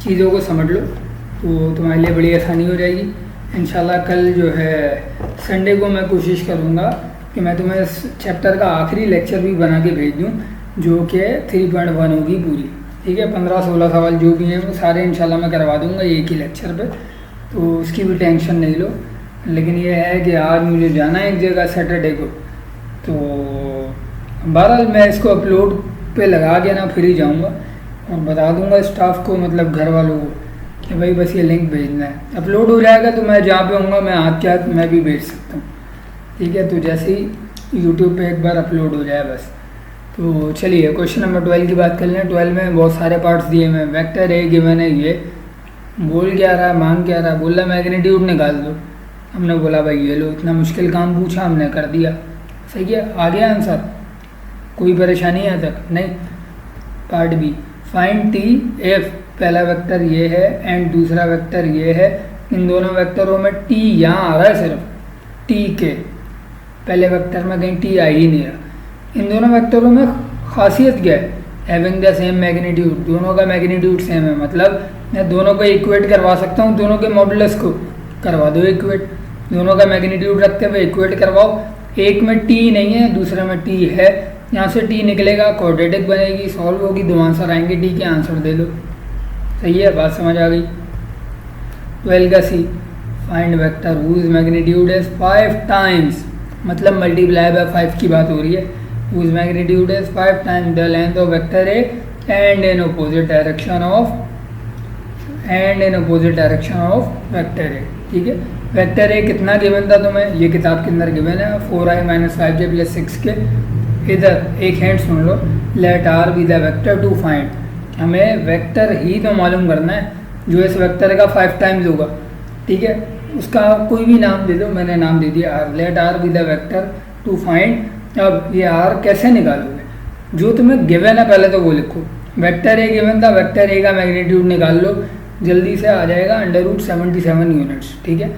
चीज़ों को समझ लो तो तुम्हारे लिए बड़ी आसानी हो जाएगी। इंशाल्लाह कल जो है संडे को मैं कोशिश करूँगा कि मैं तुम्हें इस चैप्टर का आखिरी लेक्चर भी बना के भेज दूँ, जो कि 3.1 होगी पूरी, ठीक है। 15-16 सवाल जो भी हैं वो सारे इंशाल्लाह मैं करवा दूँगा एक ही लेक्चर पे, तो उसकी भी टेंशन नहीं लो। लेकिन ये है कि आज मुझे जाना है एक जगह सैटरडे को, तो बहरहाल मैं इसको अपलोड पे लगा के ना फिर ही जाऊँगा और बता दूँगा स्टाफ को, मतलब घर वालों को, कि भाई बस ये लिंक भेजना है। अपलोड हो जाएगा तो मैं जहाँ पे होऊंगा मैं हाथ के हाथ मैं भी भेज सकता हूँ, ठीक है। तो जैसे ही यूट्यूब पे एक बार अपलोड हो जाए बस। तो चलिए क्वेश्चन नंबर 12 की बात कर लें। 12 में बहुत सारे पार्ट्स दिए मैं, वेक्टर है गिवन है, ये बोल क्या रहा है, मांग क्या रहा है, बोल रहा मैग्नीट्यूड निकाल दो। हमने बोला भाई ये लो, इतना मुश्किल काम पूछा हमने कर दिया, सही है। आ गया आंसर, कोई परेशानी है तक नहीं। Part B, find T F, पहला वेक्टर ये है एंड दूसरा वेक्टर ये है। इन दोनों वेक्टरों में टी यहाँ आ रहा है, सिर्फ टी के पहले वेक्टर में कहीं टी आ ही नहीं रहा। इन दोनों वेक्टरों में खासियत क्या है, हैविंग द सेम मैग्नीट्यूड, दोनों का मैग्नीट्यूड सेम है, मतलब मैं दोनों को इक्वेट करवा सकता हूँ, दोनों के मॉडुलस को करवा दो इक्वेट, दोनों का मैग्नीट्यूड रखते हुए इक्वेट करवाओ। एक में टी नहीं है, दूसरे में टी है, यहाँ से टी निकलेगा, क्वाड्रेटिक बनेगी, सॉल्व होगी, 2 आंसर आएंगे, टी के आंसर दे दो, सही है। बात समझ आ गई। 12 का C, find vector whose magnitude is 5 times, मतलब मल्टीप्लाई बाय 5 की बात हो रही है। Whose magnitude is 5 times the length of vector A and in opposite direction of vector A, ठीक है। वेक्टर ए कितना गिवन था तुम्हें, ये किताब के अंदर गिवन है 4i - 5j + 6k। इधर एक हैंड सुन लो, let R be the vector to find, हमें वेक्टर ही तो मालूम करना है जो इस वेक्टर का 5 टाइम्स होगा, ठीक है। उसका कोई भी नाम दे दो, मैंने नाम दे दिया R. Let R be the vector to find. अब ये आर कैसे निकालोगे, जो तुम्हें गिवन है पहले तो वो लिखो। वेक्टर ए गिवन था, वेक्टर ए का मैग्नीट्यूड निकाल लो, जल्दी से आ जाएगा √77 यूनिट्स, ठीक है।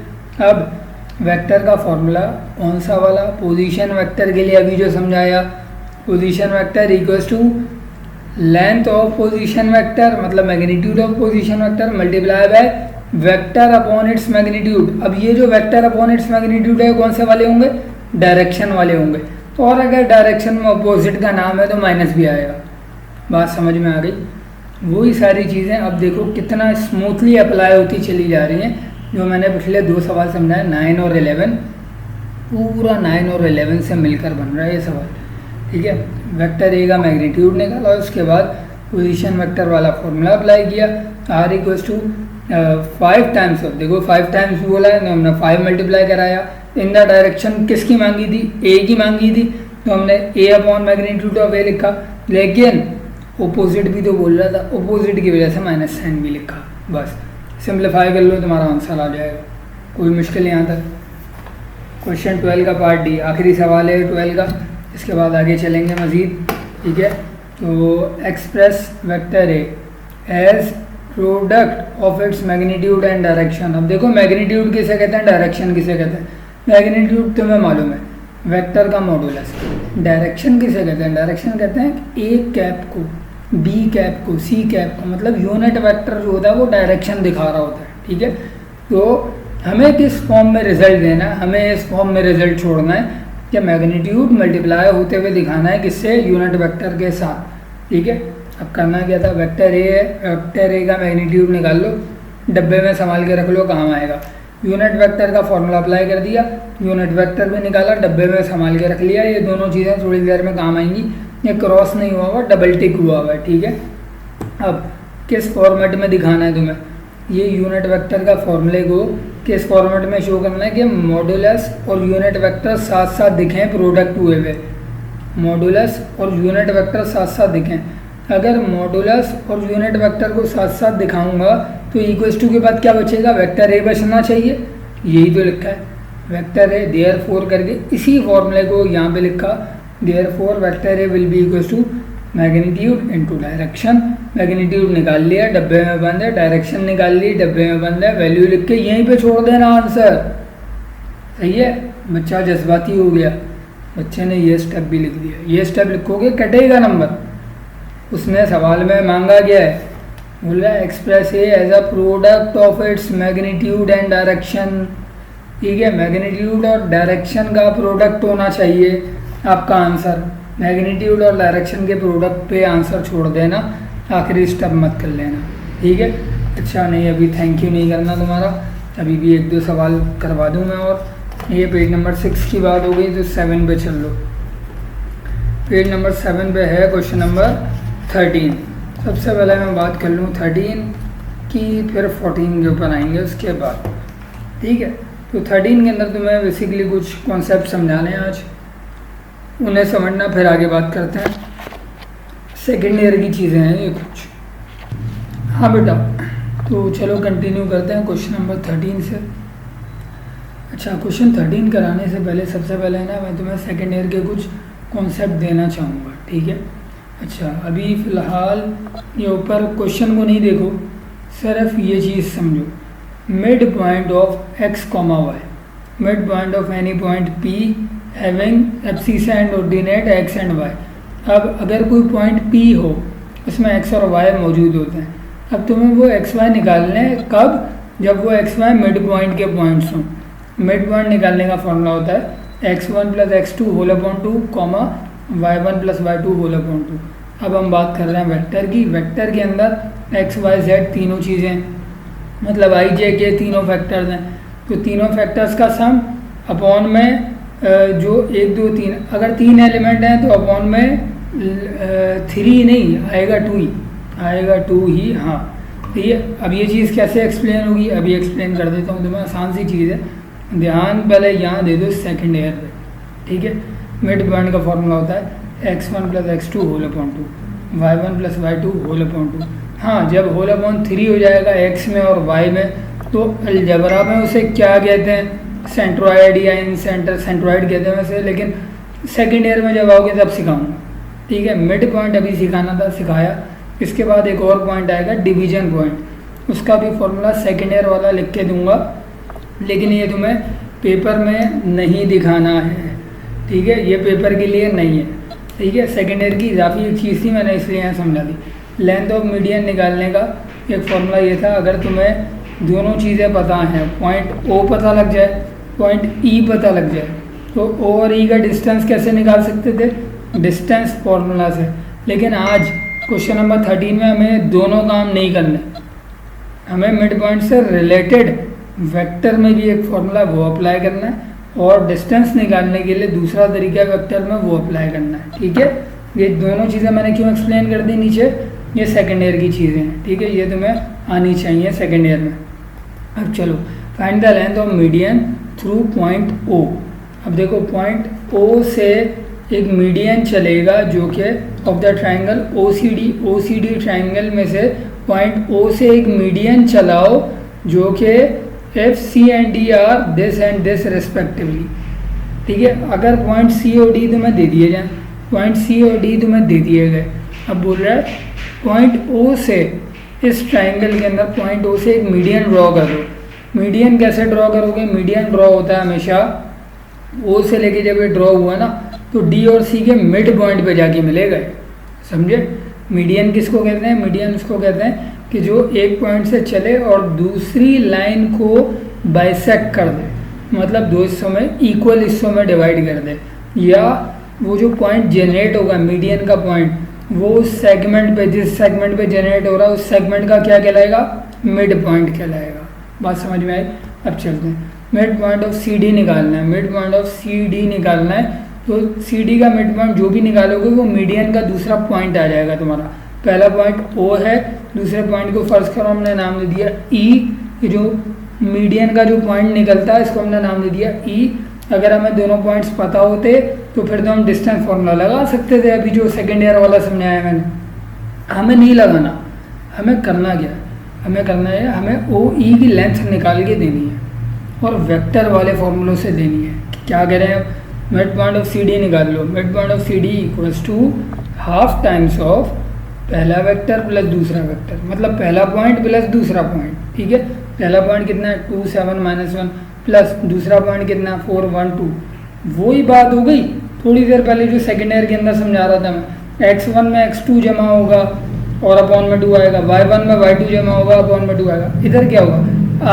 अब वेक्टर का फॉर्मूला कौन सा वाला, पोजीशन वेक्टर के लिए अभी जो समझाया, position vector equals to length of position vector, मतलब magnitude of position vector multiply by vector upon its magnitude. अब ये जो वेक्टर अपॉन इट्स मैग्नीट्यूड है कौन से वाले होंगे, डायरेक्शन वाले होंगे। तो और अगर डायरेक्शन में अपोजिट का नाम है तो माइनस भी आएगा। बात समझ में आ गई। वही सारी चीज़ें अब देखो कितना स्मूथली अप्लाई होती चली जा रही हैं। जो मैंने पिछले 2 सवाल समझाए 9 और 11, पूरा 9 और 11 से मिलकर बन रहा है ये सवाल, ठीक है। वेक्टर ए का मैग्नीट्यूड निकाला, उसके बाद पोजीशन वेक्टर वाला फॉर्मूला अप्लाई किया। R equals to 5 times of, देखो 5 टाइम्स बोला है तो हमने 5 मल्टीप्लाई कराया। इन द डायरेक्शन किसकी मांगी थी, ए की मांगी थी, तो हमने ए अपॉन मैग्नीट्यूड ऑफ ए लिखा। लेकिन ओपोजिट भी तो बोल रहा था, ओपोजिट की वजह से माइनस साइन भी लिखा। बस सिंप्लीफाई कर लो, तुम्हारा आंसर आ जाएगा। कोई मुश्किल यहाँ तक। क्वेश्चन 12 का पार्ट डी, आखिरी सवाल है 12 का, इसके बाद आगे चलेंगे मज़ीद, ठीक है। तो express vector A as product of its magnitude and direction. अब देखो मैग्नीट्यूड किसे कहते हैं, डायरेक्शन किसे कहते हैं। मैग्नीट्यूड तुम्हें मालूम है, वेक्टर का मॉडुलस। डायरेक्शन किसे कहते हैं, डायरेक्शन कहते हैं ए कैप को, बी कैप को, सी कैप को, मतलब यूनिट वेक्टर जो होता है वो डायरेक्शन दिखा रहा होता है, ठीक है। तो हमें किस फॉर्म में रिजल्ट देना है, हमें इस फॉर्म में रिजल्ट छोड़ना है कि मैग्नीट्यूड मल्टीप्लाई होते हुए दिखाना है किससे, यूनिट वेक्टर के साथ, ठीक है। अब करना क्या था, वेक्टर ए है, वेक्टर ए का मैग्नीट्यूड निकाल लो, डब्बे में संभाल के रख लो, काम आएगा। यूनिट वेक्टर का फॉर्मूला अप्लाई कर दिया, यूनिट वेक्टर भी निकाला, डब्बे में संभाल के रख लिया। ये दोनों चीज़ें थोड़ी देर में काम आएंगी। ये क्रॉस नहीं हुआ हुआ, डबल टिक हुआ हुआ है, ठीक है। अब किस फॉर्मेट में दिखाना है तुम्हें, ये यूनिट वेक्टर का फॉर्मूले को किस फॉर्मेट में शो करना है कि मॉडुलस और यूनिट वेक्टर साथ साथ दिखें प्रोडक्ट हुए हुए, मॉडुलस और यूनिट वेक्टर साथ साथ दिखें। अगर मॉडुलस और यूनिट वेक्टर को साथ साथ दिखाऊंगा तो इक्वल्स टू के बाद क्या बचेगा, वेक्टर ए बचना चाहिए, यही तो लिखा है वेक्टर ए, देयरफॉर करके इसी फॉर्मूले को यहाँ पे लिखा, therefore vector A will be equals to magnitude into direction. Magnitude निकाल लिया, डब्बे में बंद है, डायरेक्शन निकाल ली, डब्बे में बंद है, वैल्यू लिख के यहीं पे छोड़ देना आंसर, सही है। बच्चा जज्बाती हो गया, बच्चे ने ये स्टेप भी लिख दिया, ये स्टेप लिखोगे कटेगा नंबर। उसने सवाल में मांगा गया है, बोल रहा है express A as a product of its magnitude and direction, ठीक है। मैग्नीट्यूड और डायरेक्शन का प्रोडक्ट होना चाहिए आपका आंसर, मैग्नीट्यूड और डायरेक्शन के प्रोडक्ट पे आंसर छोड़ देना, आखिरी स्टेप मत कर लेना, ठीक है। अच्छा नहीं, अभी थैंक यू नहीं करना तुम्हारा, अभी भी 1-2 सवाल करवा दूँ मैं। और ये पेज नंबर 6 की बात हो गई तो 7 पे चल लो। पेज नंबर 7 पे है क्वेश्चन नंबर 13। सबसे पहले मैं बात कर लूँ 13 की, फिर 14 के ऊपर आएंगे उसके बाद, ठीक है। तो 13 के अंदर तुम्हें बेसिकली कुछ कॉन्सेप्ट समझाने हैं आज, उन्हें समझना, फिर आगे बात करते हैं। सेकेंड ईयर की चीज़ें हैं ये कुछ। हाँ बेटा, तो चलो कंटिन्यू करते हैं क्वेश्चन नंबर 13 से। अच्छा, क्वेश्चन 13 कराने से पहले सबसे पहले ना मैं तुम्हें सेकेंड ईयर के कुछ कॉन्सेप्ट देना चाहूँगा, ठीक है। अच्छा, अभी फ़िलहाल ये ऊपर क्वेश्चन को नहीं देखो, सिर्फ ये चीज़ समझो, mid point of x, y, mid point of any point P having abscissa ordinate x and y। अब अगर कोई पॉइंट P हो उसमें x और y मौजूद होते हैं, अब तुम्हें वो x y निकालने हैं कब, जब वो x y मिड पॉइंट के पॉइंट्स हों। मिड पॉइंट निकालने का फॉर्मूला होता है x1 + x2 whole upon 2, y1 + y2 whole upon 2। अब हम बात कर रहे हैं वेक्टर की। वेक्टर के अंदर x, y, z तीनों चीज़ें, मतलब i, j, k तीनों फैक्टर्स हैं। तो तीनों फैक्टर्स का सम अपॉन में जो 1, 2, 3, अगर 3 एलिमेंट हैं तो अपॉन में 3 नहीं आएगा, 2 ही आएगा, 2 ही, हाँ। तो ये अब ये चीज़ कैसे एक्सप्लेन होगी, अभी एक्सप्लेन कर देता हूँ तुम्हें, आसान सी चीज़ है। ध्यान पहले यहाँ दे दो सेकेंड ईयर पे, ठीक है। मिड पॉइंट का फॉर्मूला होता है x1 + x2 whole upon 2, y1 + y2 whole upon 2। हाँ, जब होल अपॉन 3 हो जाएगा x में और y में तो अलजबरा में उसे क्या कहते हैं, सेंट्रॉयड या इन सेंटर, सेंट्रॉयड कहते हैं वैसे, लेकिन सेकेंड ईयर में जब आओगे तब सिखाऊंगा, ठीक है। मिड पॉइंट अभी सिखाना था, सिखाया। इसके बाद एक और पॉइंट आएगा डिवीजन पॉइंट, उसका भी फॉर्मूला सेकेंड ईयर वाला लिख के दूंगा, लेकिन ये तुम्हें पेपर में नहीं दिखाना है, ठीक है। ये पेपर के लिए नहीं है, ठीक है। सेकेंड ईयर की इजाफी एक चीज़ थी, मैंने इसलिए यहाँ समझा दी। लेंथ ऑफ मीडियन निकालने का एक फॉर्मूला ये था, अगर तुम्हें दोनों चीज़ें पता हैं, पॉइंट ओ पता लग जाए, पॉइंट ई पता लग जाए, तो ओ और ई का डिस्टेंस कैसे निकाल सकते थे? डिस्टेंस फॉर्मूला से। लेकिन आज क्वेश्चन नंबर 13 में हमें दोनों काम नहीं करने, हमें मिड पॉइंट से रिलेटेड वेक्टर में भी एक फॉर्मूला वो अप्लाई करना है और डिस्टेंस निकालने के लिए दूसरा तरीका वेक्टर में वो अप्लाई करना है। ठीक है, ये दोनों चीज़ें मैंने क्यों एक्सप्लेन कर दी नीचे, ये सेकेंड ईयर की चीज़ें हैं। ठीक है, ये तुम्हें आनी चाहिए सेकेंड ईयर में। अब चलो, find the length of median through point O. अब देखो, पॉइंट ओ से एक मीडियन चलेगा जो कि of the triangle OCD triangle में से पॉइंट ओ से एक मीडियन चलाओ जो कि FC and D are this and this respectively. ठीक है, अगर पॉइंट C और D तुम्हें दे दिए जाए, पॉइंट C और D तुम्हें दे दिए गए, अब बोल रहा है पॉइंट O से, इस ट्राइंगल के अंदर पॉइंट O से एक मीडियन ड्रॉ कर दो। मीडियन कैसे ड्रॉ करोगे? मीडियन ड्रॉ होता है हमेशा O से लेके, जब ये ड्रॉ हुआ ना तो D और C के मिड पॉइंट पे जाके मिलेगा, समझे? मीडियन किसको कहते हैं? मीडियन उसको कहते हैं कि जो एक पॉइंट से चले और दूसरी लाइन को बाइसेक्ट कर दे, मतलब दो हिस्सों में, इक्वल हिस्सों में डिवाइड कर दे, या वो जो पॉइंट जनरेट होगा मीडियन का पॉइंट, वो उस सेगमेंट पे, जिस सेगमेंट पे जनरेट हो रहा है उस सेगमेंट का क्या कहलाएगा? मिड पॉइंट कहलाएगा। बात समझ में आई? अब चलते हैं, मिड पॉइंट ऑफ CD निकालना है। मिड पॉइंट ऑफ CD निकालना है तो CD का मिड पॉइंट जो भी निकालोगे वो मीडियन का दूसरा पॉइंट आ जाएगा तुम्हारा। पहला पॉइंट O है, दूसरे पॉइंट को फर्स्ट करो, हमने नाम दे दिया E। ये जो मीडियन का जो पॉइंट निकलता है इसको हमने नाम दे दिया E। अगर हमें दोनों पॉइंट्स पता होते तो फिर तो हम डिस्टेंस फॉर्मूला लगा सकते थे, अभी जो सेकेंड ईयर वाला समझाया मैंने। हमें नहीं लगाना, हमें करना क्या? हमें करना है, हमें OE की लेंथ निकाल के देनी है और वेक्टर वाले फॉर्मूलों से देनी है। क्या कह रहे हैं? मिड पॉइंट ऑफ CD निकाल लो। Mid point of CD equals to half times of पहला वेक्टर प्लस दूसरा वेक्टर, मतलब पहला पॉइंट प्लस दूसरा पॉइंट। ठीक है, पहला पॉइंट कितना है? 2 7 -1 प्लस दूसरा पॉइंट कितना? 4 1 2। वही बात हो गई थोड़ी देर पहले जो सेकेंड ईयर के अंदर समझा रहा था मैं। x1 में x2 जमा होगा और अपॉन में 2 आएगा, y1 में y2 जमा होगा, अपॉन में 2 आएगा। इधर क्या होगा?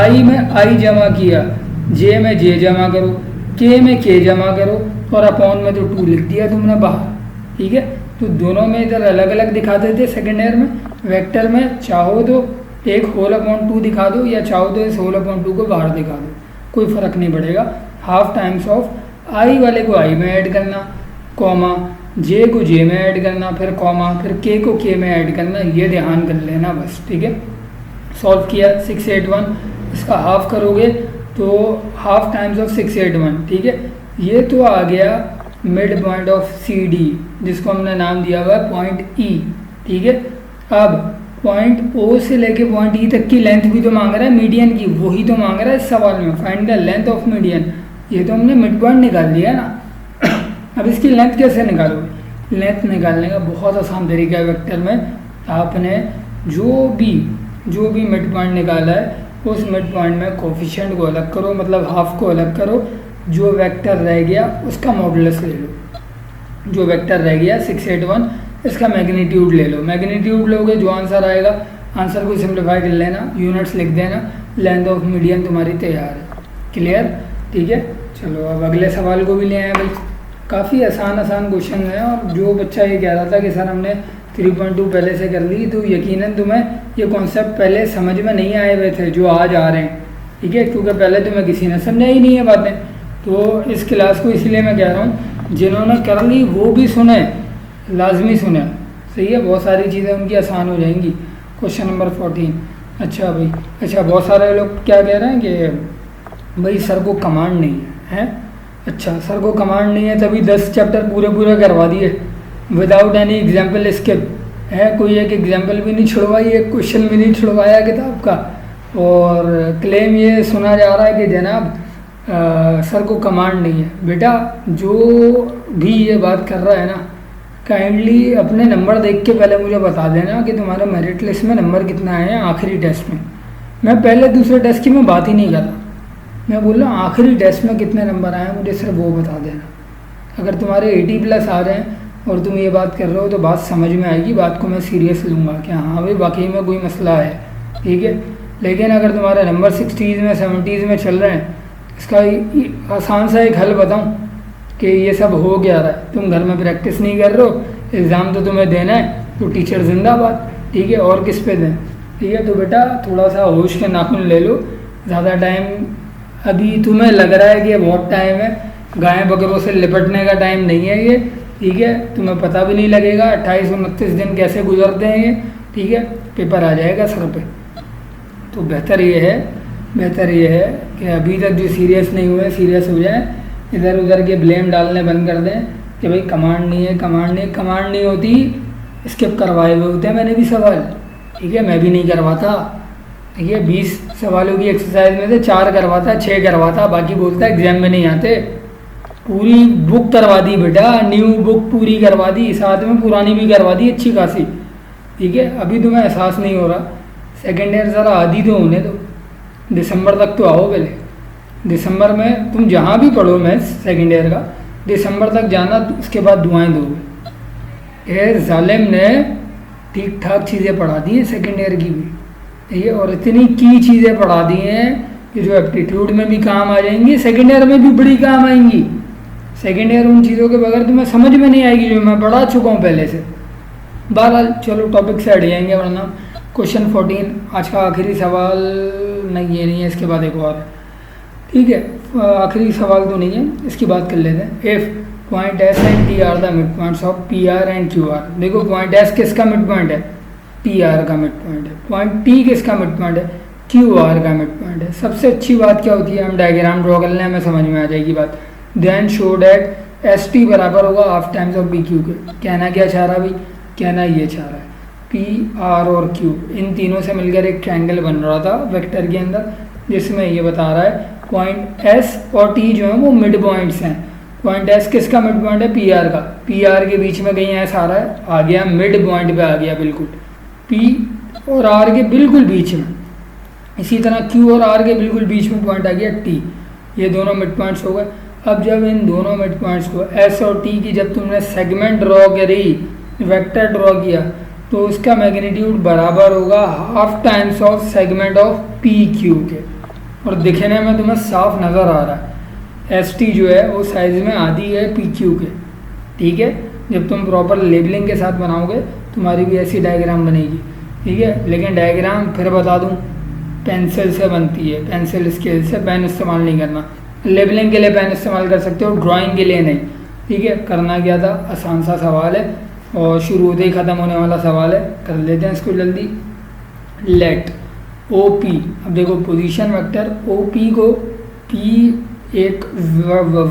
I में I जमा किया, J में J जमा करो, K में K जमा करो और अपॉन में तो 2 लिख दिया तुमने बाहर। ठीक है, तो दोनों में इधर अलग अलग दिखाते थे सेकेंड ईयर में। वेक्टर में चाहो तो एक होल अपॉन 2 दिखा दो या चाहो तो इस होल अपॉन 2 को बाहर दिखा दो, कोई फ़र्क नहीं पड़ेगा। हाफ टाइम्स ऑफ I वाले को I में ऐड करना, कॉमा, J को J में ऐड करना, फिर कॉमा, फिर K को K में ऐड करना, ये ध्यान कर लेना बस। ठीक है, सॉल्व किया 681, इसका हाफ करोगे तो हाफ टाइम्स ऑफ 681। ठीक है, ये तो आ गया मिड पॉइंट ऑफ CD जिसको हमने नाम दिया हुआ है पॉइंट E। ठीक है, अब पॉइंट O से लेके पॉइंट E तक की लेंथ भी तो मांग रहा है मीडियन की, वही तो मांग रहा है इस सवाल में। Find the length of median, ये तो हमने मिड पॉइंट निकाल दिया ना। अब इसकी लेंथ कैसे निकालोगे? लेंथ निकालने का बहुत आसान तरीका है वेक्टर में। आपने जो भी मिड पॉइंट निकाला है उस मिड पॉइंट में कोफिशिएंट को अलग करो, मतलब हाफ को अलग करो, जो वेक्टर रह गया उसका मॉडुलस ले लो। जो वेक्टर रह गया 681, इसका मैग्नीट्यूड ले लो। मैग्नीट्यूड लोगे, जो आंसर आएगा, आंसर को सिंप्लीफाई कर लेना, यूनिट्स लिख देना, लेंथ ऑफ मीडियन तुम्हारी तैयार है। क्लियर? ठीक है, चलो अब अगले सवाल को भी ले आए भाई। काफ़ी आसान क्वेश्चन है और जो बच्चा ये कह रहा था कि सर हमने 3.2 पहले से कर ली, तो यकीनन तुम्हें ये कॉन्सेप्ट पहले समझ में नहीं आए हुए थे जो आज आ रहे हैं। ठीक है, क्योंकि पहले तुम्हें किसी ने समझा ही नहीं है बातें। तो इस क्लास को इसलिए मैं कह रहा हूँ जिन्होंने कर ली वो भी सुने, लाजमी सुने। सही है, बहुत सारी चीज़ें उनकी आसान हो जाएंगी। Question number 14। अच्छा भाई, अच्छा बहुत सारे लोग क्या कह रहे हैं कि भाई सर को कमांड नहीं है। अच्छा, सर को कमांड नहीं है तभी 10 चैप्टर पूरे करवा दिए विदाउट एनी एग्जाम्पल स्किप है। कोई एक एग्जाम्पल भी नहीं छुड़वाई, एक क्वेश्चन भी नहीं छुड़वाया किताब का, और क्लेम ये सुना जा रहा है कि जनाब सर को कमांड नहीं है। बेटा जो भी ये बात कर रहा है ना, काइंडली अपने नंबर देख के पहले मुझे बता देना कि तुम्हारे मेरिट लिस्ट में नंबर कितना है आखिरी टेस्ट में। मैं पहले दूसरे टेस्ट की मैं बात ही नहीं कर रहा, मैं बोल रहा हूँ आखिरी टेस्ट में कितने नंबर आए मुझे सिर्फ वो बता देना। अगर तुम्हारे 80+ आ रहे हैं और तुम ये बात कर रहे हो तो बात समझ में आएगी, बात को मैं सीरियस लूँगा कि हाँ भाई वाकई में कोई मसला है। ठीक है, लेकिन अगर तुम्हारे नंबर 60s में 70s में चल रहे हैं, इसका आसान सा एक हल बताऊं कि ये सब हो गया रहा है, तुम घर में प्रैक्टिस नहीं कर रहे हो, एग्ज़ाम तो तुम्हें देना है, तो टीचर जिंदाबाद, ठीक है, और किस पे दें, ठीक है। तो बेटा थोड़ा सा होश के नाखून ले लो, ज़्यादा टाइम अभी तुम्हें लग रहा है कि बहुत टाइम है, गाय बकरों से लिपटने का टाइम नहीं है ये, ठीक है। तुम्हें पता भी नहीं लगेगा 28-29 दिन कैसे गुजरते हैं ये, ठीक है, पेपर आ जाएगा सर पे। तो बेहतर ये है कि अभी तक जो सीरियस नहीं हुए सीरियस हो जाए, इधर उधर के ब्लेम डालने बंद कर दें कि भाई कमांड नहीं होती, स्किप करवाए हुए होते हैं मैंने भी सवाल, ठीक है, मैं भी नहीं करवाता, ठीक है। 20 सवालों की एक्सरसाइज में से 4 करवाता, 6 करवाता, बाकी बोलता एग्जाम में नहीं आते। पूरी बुक करवा दी बेटा, न्यू बुक पूरी करवा दी, साथ में पुरानी भी करवा दी अच्छी खासी, ठीक है। अभी तुम्हें एहसास नहीं हो रहा, सेकेंड ईयर ज़रा आधी तो होने दो, दिसंबर तक तो आओ पहले, दिसंबर में तुम जहाँ भी पढ़ो मैथ्स सेकेंड ईयर का, दिसंबर तक जाना, उसके बाद दुआएं दोगे। ये जालिम ने ठीक ठाक चीज़ें पढ़ा दी हैं सेकेंड ईयर की भी, ठीक है, और इतनी की चीज़ें पढ़ा दी हैं कि जो एप्टीट्यूड में भी काम आ जाएंगी, सेकेंड ईयर में भी बड़ी काम आएंगी। सेकेंड ईयर उन चीज़ों के बगैर तुम्हें समझ में नहीं आएगी जो मैं पढ़ा चुका हूँ पहले से। बहरहाल चलो टॉपिक से हट जाएंगे, वरना क्वेश्चन 14 आज का आखिरी सवाल नहीं, ये नहीं है, इसके बाद एक और, ठीक है, आखिरी सवाल तो नहीं है, इसकी बात कर लेते हैं। If point S and T R the mid points of P R and Q R. देखो पॉइंट एस किसका मिड पॉइंट है, पी आर का मिड पॉइंट है, पॉइंट टी किसका मिड पॉइंट है, क्यू आर का मिड पॉइंट है। सबसे अच्छी बात क्या होती है, हम डायग्राम ड्रॉ कर लें, हमें समझ में आ जाएगी बात। Then show that S T बराबर होगा half times of P Q के। कहना क्या चाह रहा भाई, कहना ये चाह रहा है पी आर और क्यू इन तीनों से मिलकर एक ट्रायंगल बन रहा था वेक्टर के अंदर, जिसमें ये बता रहा है पॉइंट एस और टी जो है वो मिड पॉइंट्स हैं। पॉइंट एस किसका मिड पॉइंट है, पी आर का, पी आर के बीच में कहीं एस आ रहा है, आ गया मिड पॉइंट पे आ गया बिल्कुल, पी और आर के बिल्कुल बीच में। इसी तरह क्यू और आर के बिल्कुल बीच में पॉइंट आ गया टी, ये दोनों मिड पॉइंट्स हो गए। अब जब इन दोनों मिड पॉइंट्स को एस और टी की जब तुमने सेगमेंट ड्रॉ करी, वेक्टर ड्रॉ किया, तो उसका मैग्नीट्यूड बराबर होगा half times of segment of P Q के। और दिखने में तुम्हें साफ नज़र आ रहा है एस टी जो है वो साइज़ में आधी है पी क्यू के, ठीक है। जब तुम प्रॉपर लेबलिंग के साथ बनाओगे तुम्हारी भी ऐसी डायग्राम बनेगी, ठीक है। लेकिन डायग्राम फिर बता दूं पेंसिल से बनती है, पेंसिल स्केल से, पेन इस्तेमाल नहीं करना। लेबलिंग के लिए पेन इस्तेमाल कर सकते हो, ड्राइंग के लिए नहीं, ठीक है। करना क्या था, आसान सा सवाल है और शुरू होते ही ख़त्म होने वाला सवाल है, कर लेते हैं इसको जल्दी। लेट ओ पी, अब देखो पोजीशन वेक्टर ओ पी को, पी एक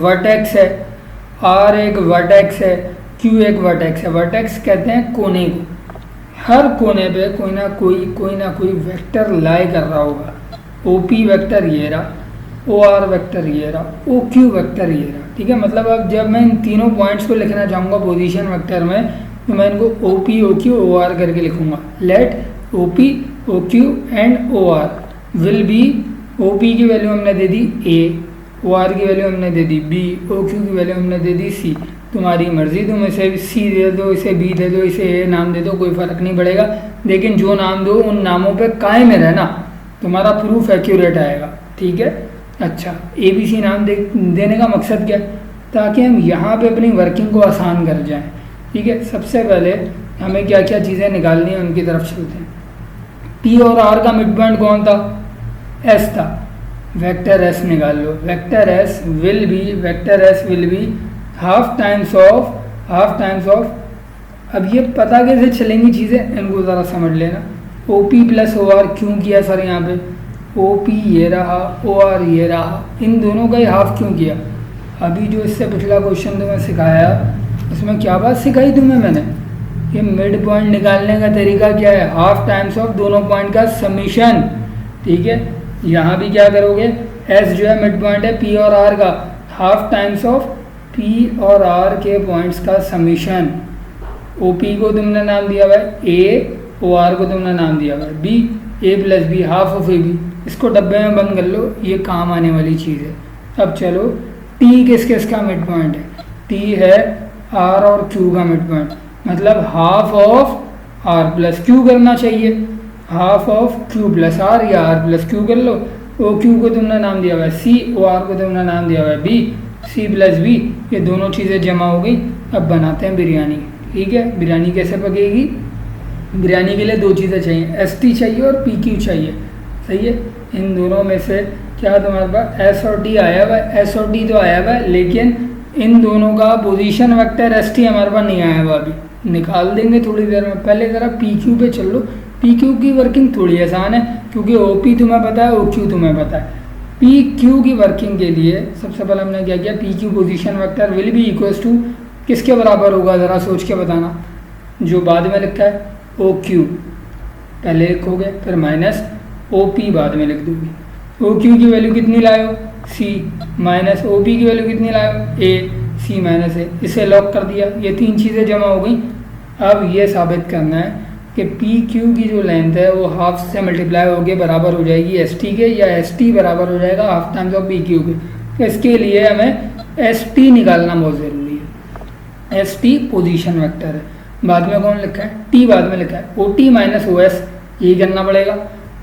वर्टेक्स है, आर एक वर्टेक्स है, क्यू एक वर्टेक्स है। वर्टेक्स कहते हैं कोने को, हर कोने पे कोई ना कोई वेक्टर लाई कर रहा होगा। ओ पी वेक्टर ये रहा, ओ आर वेक्टर ये रहा, ओ क्यू वेक्टर ये रहा, ठीक है। मतलब अब जब मैं इन तीनों पॉइंट्स को लिखना चाहूँगा पोजीशन वेक्टर में, तो मैं इनको O P O Q O R करके लिखूँगा। Let O P O Q and O R will be, O P की वैल्यू हमने दे दी ए, ओ आर की वैल्यू हमने दे दी बी, ओ क्यू की वैल्यू हमने दे दी सी। तुम्हारी मर्जी, तुम इसे सी दे दो, इसे बी दे दो, इसे ए नाम दे दो, कोई फ़र्क नहीं पड़ेगा, लेकिन जो नाम दो उन नामों पे कायम रहना, तुम्हारा प्रूफ एक्यूरेट आएगा, ठीक है। अच्छा, ए बी सी नाम देने का मकसद क्या, ताकि हम यहाँ पे अपनी वर्किंग को आसान कर जाएं, ठीक है। सबसे पहले हमें क्या क्या चीज़ें निकालनी है उनकी तरफ चलते हैं। पी और आर का मिड पॉइंट कौन था, एस था, वेक्टर एस निकाल लो। Vector S will be half times of, अब ये पता कैसे चलेंगी चीज़ें, इनको ज़रा समझ लेना। O P plus O R क्यों किया सर यहाँ पे, ओ पी ये रहा, ओ आर ये रहा, इन दोनों का ही हाफ क्यों किया। अभी जो इससे पिछला क्वेश्चन तुम्हें सिखाया उसमें क्या बात सिखाई तुम्हें मैंने, कि मिड पॉइंट निकालने का तरीका क्या है, हाफ टाइम्स ऑफ दोनों पॉइंट का समीशन, ठीक है। यहाँ भी क्या करोगे, एस जो है मिड पॉइंट है पी और आर का, हाफ टाइम्स ऑफ पी और आर के पॉइंट्स का समीशन। ओ पी को तुमने नाम दिया हुआ है ए, ओ आर को तुमने नाम दिया हुआ है B, A plus B half of A B. इसको डब्बे में बंद कर लो, ये काम आने वाली चीज़ है। अब चलो टी किस किस का मिड पॉइंट है, टी है आर और क्यू का मिड पॉइंट, मतलब half of R plus Q करना चाहिए, half of Q plus R या आर प्लस क्यू कर लो। ओ क्यू को तुमने नाम दिया हुआ है सी, ओ आर को तुमने नाम दिया हुआ है बी, सी प्लस बी, ये दोनों चीज़ें जमा हो गई। अब बनाते हैं बिरयानी। ठीक है, बिरयानी कैसे पकेगी? बिरयानी के लिए दो चीज़ें चाहिए, एस टी चाहिए और पी क्यू चाहिए। सही है, इन दोनों में से क्या तुम्हारे पास एस और टी आया हुआ है? एस और टी तो आया हुआ है, लेकिन इन दोनों का पोजीशन वेक्टर एस टी हमारे पास नहीं आया हुआ, अभी निकाल देंगे थोड़ी देर में। पहले ज़रा पी क्यू पे चल लो। पी क्यू की वर्किंग थोड़ी आसान है, क्योंकि ओ पी तुम्हें पता है, ओ क्यू तुम्हें पता है। पी क्यू की वर्किंग के लिए सबसे पहले हमने क्या किया, P Q position vector will be equals to किसके बराबर होगा, ज़रा सोच के बताना। जो बाद में लिखा है ओ क्यू पहले लिखोगे, फिर माइनस ओ पी बाद में लिख दोगे। ओ क्यू की वैल्यू कितनी लाए हो? सी, माइनस ओ पी की वैल्यू कितनी लाए हो? ए, सी माइनस ए। इसे लॉक कर दिया, ये तीन चीज़ें जमा हो गई। अब ये साबित करना है कि पी क्यू की जो लेंथ है वो हाफ से मल्टीप्लाई होकर बराबर हो जाएगी एस टी के, या एस टी बराबर हो जाएगा half times of P Q के। तो इसके लिए हमें एस टी निकालना बहुत ज़रूरी है। एस टी पोजिशन वेक्टर है, बाद में कौन लिखा है? टी बाद में लिखा है। O T minus O S, यही करना पड़ेगा।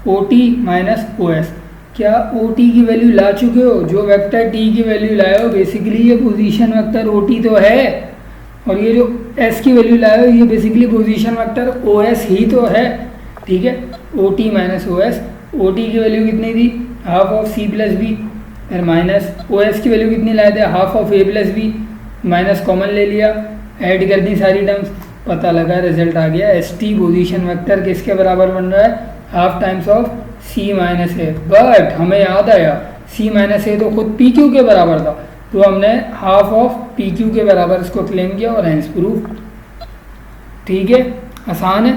O T minus O S, क्या ओ टी की वैल्यू ला चुके हो? जो वेक्टर टी की वैल्यू लाए हो बेसिकली ये पोजीशन वेक्टर ओ टी तो है, और ये जो एस की वैल्यू लाए हो ये basically position vector O S ही तो है। ठीक है, O T minus O S. O T की वैल्यू कितनी थी? Half of C plus B, फिर माइनस ओ एस की वैल्यू कितनी लाए थे? Half of A plus B, minus common ले लिया, ऐड कर दी सारी टर्म्स, पता लगा रिजल्ट आ गया। एस टी पोजिशन वेक्टर किसके बराबर बन रहा है? Half times of C minus A. But हमें याद आया सी माइनस ए तो खुद पी क्यू के बराबर था, तो हमने हाफ ऑफ पी क्यू के बराबर इसको क्लेम किया और हेंस प्रूफ। ठीक है, आसान है,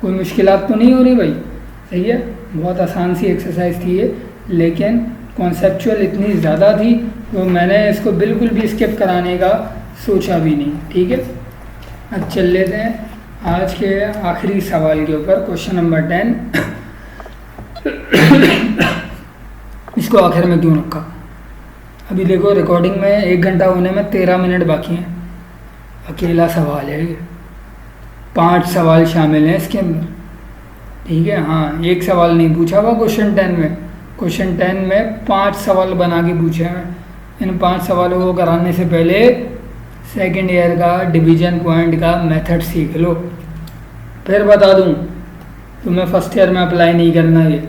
कोई मुश्किलात तो नहीं हो रही भाई। सही है, बहुत आसान सी एक्सरसाइज थी ये, लेकिन कॉन्सेप्चुअल इतनी ज़्यादा थी तो मैंने इसको बिल्कुल भी स्किप कराने का सोचा भी नहीं। ठीक है, अब चल लेते हैं आज के आखिरी सवाल के ऊपर, क्वेश्चन नंबर 10। इसको आखिर में क्यों रखा? अभी देखो रिकॉर्डिंग में 1 घंटा होने में 13 मिनट बाकी हैं। अकेला सवाल है ये, 5 सवाल शामिल हैं इसके अंदर। ठीक है, हाँ, एक सवाल नहीं पूछा हुआ क्वेश्चन 10 में। क्वेश्चन 10 में 5 सवाल बना के पूछे हैं। इन 5 सवालों को कराने से पहले सेकेंड ईयर का डिवीजन पॉइंट का मेथड सीख लो। फिर बता दूं, तुम्हें फर्स्ट ईयर में अप्लाई नहीं करना ये।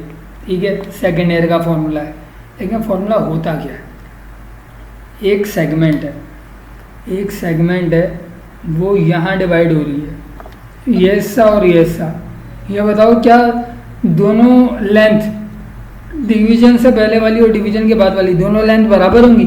ठीक है, सेकेंड ईयर का फॉर्मूला है, लेकिन फॉर्मूला होता क्या है? एक सेगमेंट है, वो यहाँ डिवाइड हो रही है, ये हिस्सा और ये हिस्सा। ये बताओ क्या दोनों लेंथ, डिवीजन से पहले वाली और डिवीजन के बाद वाली, दोनों लेंथ बराबर होंगी?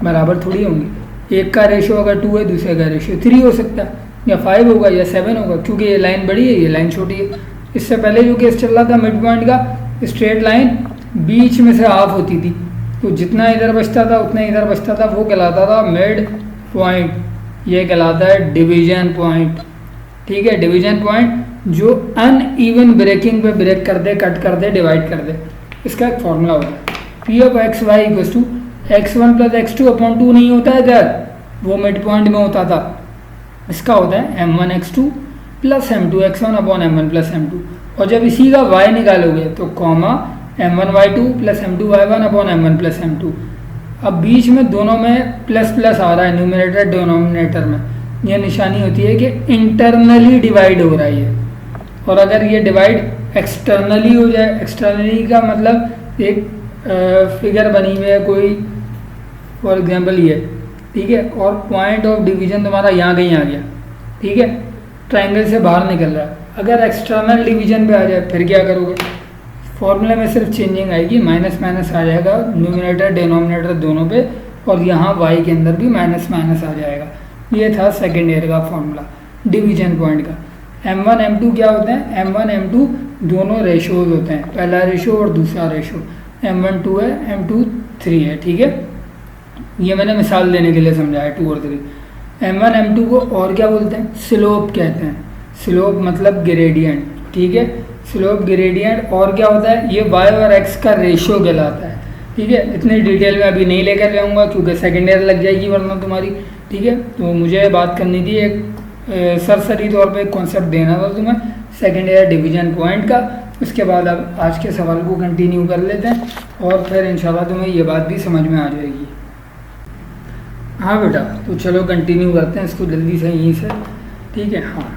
बराबर थोड़ी होंगी। एक का रेशो अगर 2 है, दूसरे का रेशो 3 हो सकता है, या 5 होगा या 7 होगा, क्योंकि ये लाइन बड़ी है, ये लाइन छोटी है। इससे पहले जो केस चल रहा था मिड पॉइंट का, स्ट्रेट लाइन बीच में से हाफ होती थी, तो जितना इधर बचता था उतना इधर बचता था, वो कहलाता था मिड पॉइंट। ये कहलाता है डिवीजन पॉइंट। ठीक है, डिवीजन पॉइंट जो अनइवन ब्रेकिंग पे ब्रेक कर दे, कट कर दे, डिवाइड कर दे। इसका एक फॉर्मूला होता है, P of X Y equals to x1 plus x2 upon 2 नहीं होता है इधर, वो मिड पॉइंट में होता था। इसका होता है m1 x2 plus m2 x1 upon m1 plus m2। और जब इसी का y निकालोगे तो comma m1 y2 plus m2 y1 upon m1 plus m2। अब बीच में दोनों में प्लस प्लस आ रहा है न्यूमरेटर डिनोमिनेटर में, यह निशानी होती है कि इंटरनली डिवाइड हो रहा है ये। और अगर ये डिवाइड एक्सटर्नली हो जाए, एक्सटर्नली का मतलब एक फिगर बनी हुई है कोई, फॉर एग्जांपल ये, ठीक है, और पॉइंट ऑफ डिवीजन तुम्हारा यहाँ कहीं आ गया, ठीक है, ट्रायंगल से बाहर निकल रहा है। अगर एक्सटर्नल डिवीजन पे आ जाए फिर क्या करोगे? फॉर्मूले में सिर्फ चेंजिंग आएगी, माइनस माइनस आ जाएगा न्यूमरेटर डिनोमिनेटर दोनों पे, और यहाँ वाई के अंदर भी माइनस माइनस आ जाएगा। ये था सेकेंड ईयर का फॉर्मूला डिवीजन पॉइंट का। m1 m2 क्या होते हैं? m1 m2 दोनों रेशोज होते हैं, पहला रेशो और दूसरा रेशो। m1 2 है, m2 3 है, ठीक है। ये मैंने मिसाल देने के लिए समझाया 2 और 3। m1 m2 को और क्या बोलते हैं? स्लोप कहते हैं। स्लोप मतलब ग्रेडियंट, ठीक है, स्लोप ग्रेडियंट। और क्या होता है? ये y और x का रेशो कहलाता है, ठीक है। इतनी डिटेल में अभी नहीं लेकर जाऊँगा क्योंकि सेकेंड ईयर लग जाएगी वरना तुम्हारी, ठीक है। तो मुझे बात करनी थी, एक सरसरी तौर पे कॉन्सेप्ट देना था तुम्हें सेकेंड ईयर डिवीजन पॉइंट का, उसके बाद अब आज के सवाल को कंटिन्यू कर लेते हैं और फिर इंशाल्लाह तुम्हें ये बात भी समझ में आ जाएगी। हाँ बेटा, तो चलो कंटिन्यू करते हैं इसको जल्दी से यहीं से, ठीक है। हाँ,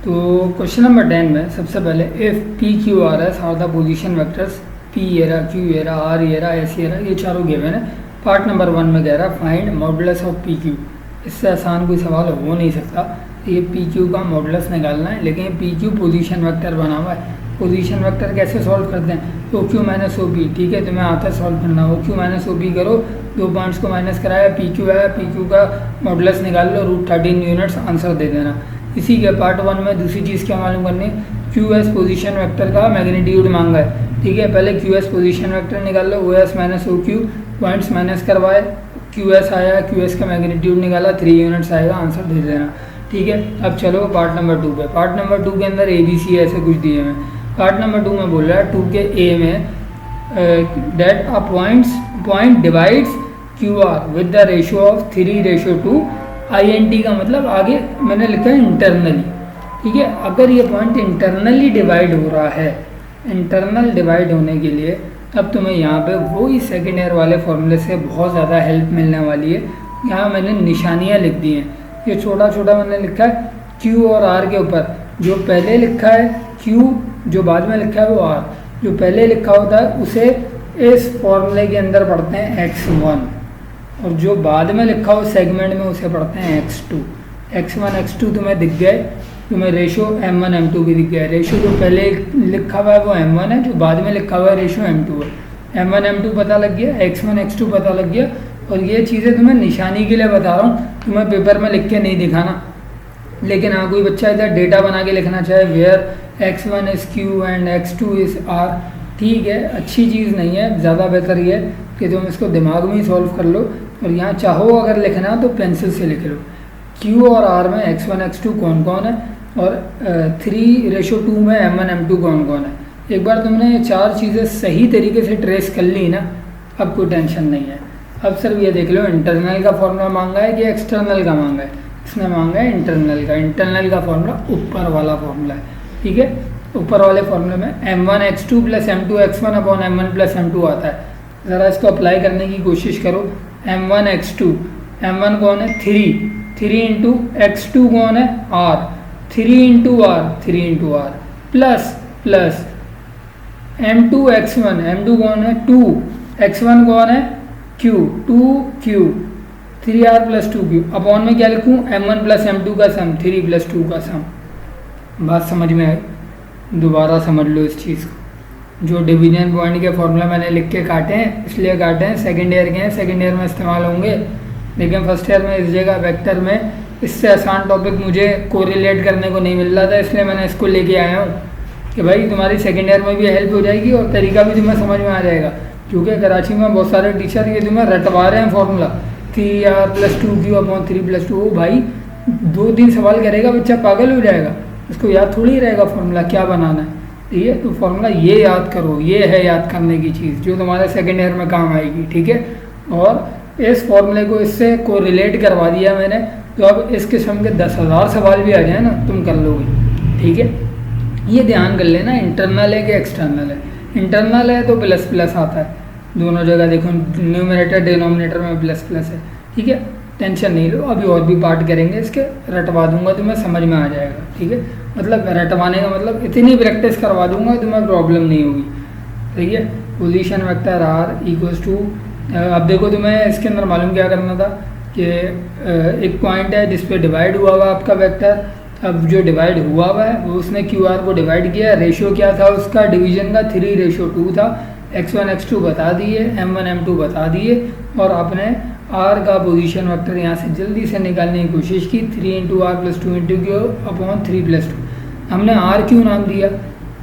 तो क्वेश्चन नंबर 10 में सबसे पहले if P Q R S R the position vectors P ये रहा, क्यू ये रहा, आर ये रहा, एस ये रहा, ये चारों गिवन है। पार्ट नंबर 1 में कह रहा find modulus of P Q. इससे आसान कोई सवाल हो नहीं सकता। ये पी क्यू का मॉडुलस निकालना है, लेकिन पी क्यू पोजीशन वेक्टर बना हुआ है। पोजीशन वेक्टर कैसे सॉल्व करते हैं? O Q minus O P, ठीक है, तुम्हें आता है सॉल्व करना। O Q minus O P करो, 2 पॉइंट्स को माइनस कराया, पी क्यू आया, पी क्यू का मॉडुलस निकाल लो, √13 यूनिट्स आंसर दे देना। इसी के पार्ट 1 में दूसरी चीज़ क्या मालूम करनी है? क्यू एस पोजीशन वेक्टर का मैग्नीट्यूड मांगा है, ठीक है। पहले क्यू एस पोजीशन वेक्टर निकाल लो, O S minus O Q, points minus करवाए, क्यू एस आया, क्यू एस का मैग्नीट्यूड निकाला, 3 यूनिट्स आएगा, आंसर दे देना, ठीक है। अब चलो पार्ट नंबर 2 पे। पार्ट नंबर 2 के अंदर ए बी सी ऐसे कुछ दिए हैं। पार्ट नंबर 2 में बोल रहा है 2 के ए में that a point divides Q R with the ratio of 3:2। INT का मतलब आगे मैंने लिखा है इंटरनली, ठीक है। अगर ये पॉइंट इंटरनली डिवाइड हो रहा है, इंटरनल डिवाइड होने के लिए अब तुम्हें यहाँ पे वही सेकेंड ईयर वाले फॉर्मूले से बहुत ज़्यादा हेल्प मिलने वाली है। यहाँ मैंने निशानियाँ लिख दी हैं, ये छोटा छोटा मैंने लिखा है Q और R के ऊपर। जो पहले लिखा है Q, जो बाद में लिखा है वो R। जो पहले लिखा होता है उसे इस फॉर्मूले के अंदर पढ़ते हैं x1, और जो बाद में लिखा हो सेगमेंट में उसे पढ़ते हैं x2। x1 x2 तुम्हें दिख गए, तुम्हें रेशो m1 m2 भी दिख गया। रेशो जो पहले लिखा हुआ है वो m1 है, जो बाद में लिखा हुआ है रेशो m2 है। m1 m2 पता लग गया, x1 x2 पता लग गया। और ये चीज़ें तुम्हें निशानी के लिए बता रहा हूँ, तुम्हें पेपर में लिख के नहीं दिखाना। लेकिन हाँ, कोई बच्चा इधर डेटा बना के लिखना चाहे where x1 is q and x2 is r, ठीक है, अच्छी चीज़ नहीं है। ज़्यादा बेहतर ये है कि तुम इसको दिमाग में ही सॉल्व कर लो, और यहाँ चाहो अगर लिखना तो पेंसिल से लिख लो। Q और R में x1 x2 कौन कौन है, और 3:2 में m1 m2 कौन कौन है। एक बार तुमने ये 4 चीज़ें सही तरीके से ट्रेस कर ली ना, अब कोई टेंशन नहीं है। अब सिर्फ ये देख लो इंटरनल का फॉर्मूला मांगा है कि एक्सटर्नल का मांगा है। इसने मांगा है इंटरनल का। इंटरनल का फॉर्मूला ऊपर वाला फॉर्मूला है, ठीक है। ऊपर वाले फॉर्मूले में m1 x2 + m2 x1 / m1 + m2 आता है। ज़रा इसको अप्लाई करने की कोशिश करो। m1 x2, m1 कौन है 3 इंटू x2 कौन है r, 3 into r plus m2 x1, m2 कौन है 2, x1 कौन है q, 2q, 3r + 2q। Upon में क्या लिखूँ? m1 + m2 का सम, 3 + 2 का सम। बात समझ में आई? दोबारा समझ लो इस चीज़ को। जो डिवीजन पॉइंट के फॉर्मूला मैंने लिख के काटे हैं, इसलिए काटे हैं, सेकेंड ईयर के हैं, सेकेंड ईयर में इस्तेमाल होंगे। लेकिन फर्स्ट ईयर में इस जगह वेक्टर में इससे आसान टॉपिक मुझे कोरिलेट करने को नहीं मिल रहा था, इसलिए मैंने इसको लेके आया हूँ कि भाई तुम्हारी सेकेंड ईयर में भी हेल्प हो जाएगी और तरीका भी तुम्हें समझ में आ जाएगा। क्योंकि कराची में बहुत सारे टीचर ये तुम्हें रटवा रहे हैं फॉर्मूला 3r + 2q / 3 + 2। भाई 2-3 सवाल करेगा बच्चा पागल हो जाएगा, उसको याद थोड़ी रहेगा फॉर्मूला क्या बनाना है, ठीक है। तो फॉर्मूला ये याद करो, ये है याद करने की चीज़ जो तुम्हारे सेकेंड ईयर में काम आएगी, ठीक है। और इस फॉर्मूले को इससे को रिलेट करवा दिया मैंने, तो अब इस किस्म के 10,000 सवाल भी आ जाए ना तुम कर लोगे, ठीक है। ये ध्यान कर लेना इंटरनल है कि एक्सटर्नल है। इंटरनल है तो ++ आता है दोनों जगह, देखो न्यूमरेटर डिनोमिनेटर में ++ है, ठीक है। टेंशन नहीं लो, अभी और भी पार्ट करेंगे इसके, रटवा दूंगा तुम्हें, समझ में आ जाएगा, ठीक है। मतलब रटवाने का मतलब इतनी प्रैक्टिस करवा दूंगा तुम्हें प्रॉब्लम नहीं होगी, ठीक है। पोजीशन वेक्टर R = अब देखो तुम्हें इसके अंदर मालूम क्या करना था कि एक पॉइंट है जिस पे डिवाइड हुआ हुआ आपका वेक्टर। अब जो डिवाइड हुआ हुआ है वो उसने QR को डिवाइड किया, रेशियो क्या था उसका डिवीजन का 3:2 था। x1 x2 बता दिए, m1 m2 बता दिए, और आपने R का पोजीशन वेक्टर यहाँ से जल्दी से निकालने की कोशिश की। 3 × r + 2 × q / 3 + 2। हमने R क्यों नाम दिया?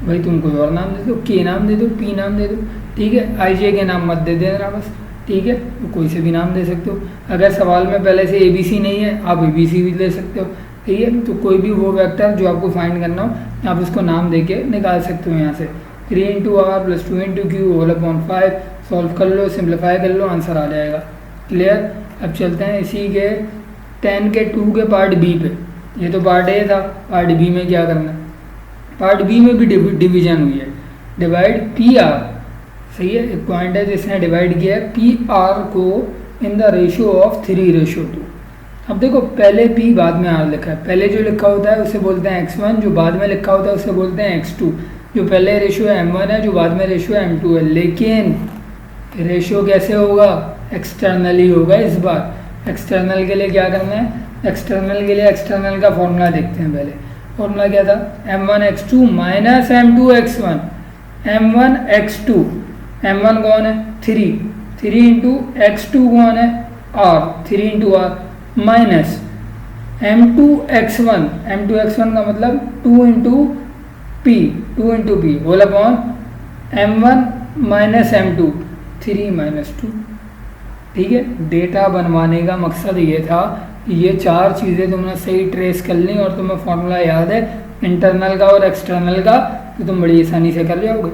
भाई तुम कोई और नाम दे दो, K नाम दे दो, P नाम दे दो, ठीक है। IJ के नाम मत दे देना बस, ठीक है। तो कोई से भी नाम दे सकते हो। अगर सवाल में पहले से ABC नहीं है आप ABC भी ले सकते हो, ठीक है। तो कोई भी वो वेक्टर जो आपको फाइंड करना हो आप उसको नाम दे के निकाल सकते हो यहाँ से। 3 × r + 2 × q / 5 सॉल्व कर लो, सिंप्लीफाई कर लो, आंसर आ जाएगा। क्लियर? अब चलते हैं इसी के 10 के 2 के पार्ट B पे। ये तो पार्ट A था, पार्ट B में क्या करना है? पार्ट B में भी डिवीजन हुई है, डिवाइड पी आर, सही है, एक पॉइंट है जिसने डिवाइड किया है पी आर को इन द रेशियो ऑफ 3:2। अब देखो पहले पी बाद में आर लिखा है, पहले जो लिखा होता है उसे बोलते हैं x1, जो बाद में लिखा होता है उसे बोलते हैं x2, जो पहले रेशियो है m1 है, जो बाद में रेशियो है m2 है। लेकिन रेशियो कैसे होगा, एक्सटर्नली होगा। इस बार एक्सटर्नल के लिए क्या करना है, एक्सटर्नल के लिए एक्सटर्नल का फॉर्मूला देखते हैं। पहले फॉर्मूला क्या था, m1x2 minus m2x1, m1x2, m1 कौन है 3 इंटू x2 कौन है r, 3 into are, minus m2x1 का मतलब 2 into P whole upon m1 minus m2, 3 minus 2। ठीक है, डेटा बनवाने का मकसद ये था कि ये चार चीज़ें तुमने सही ट्रेस कर ली और तुम्हें फॉर्मूला याद है इंटरनल का और एक्सटर्नल का, तो तुम बड़ी आसानी से कर जाओगे।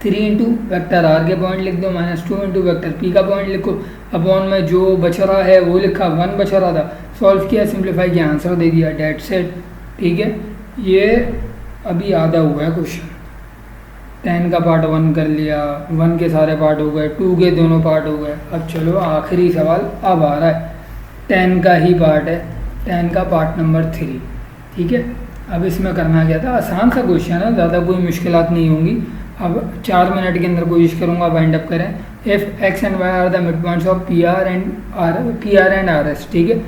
3 इंटू वैक्टर आर के पॉइंट लिख दो, माइनस 2 इंटू वैक्टर पी का पॉइंट लिखो, अपॉन में जो बच रहा है वो लिखा, 1 बच रहा था, सॉल्व किया, सिंप्लीफाई किया, आंसर दे दिया, डेट सेट। ठीक है, ये अभी आधा हुआ है क्वेश्चन। 10 का पार्ट 1 कर लिया, 1 के सारे पार्ट हो गए, 2 के दोनों पार्ट हो गए। अब चलो आखिरी सवाल अब आ रहा है, 10 का ही पार्ट है, 10 का पार्ट नंबर 3। ठीक है, अब इसमें करना क्या था, आसान सा क्वेश्चन है, ज़्यादा कोई मुश्किलात नहीं होंगी। अब 4 मिनट के अंदर कोशिश करूँगा वाइंड अप करें। If X and Y are the mid points of P R and R S. ठीक है,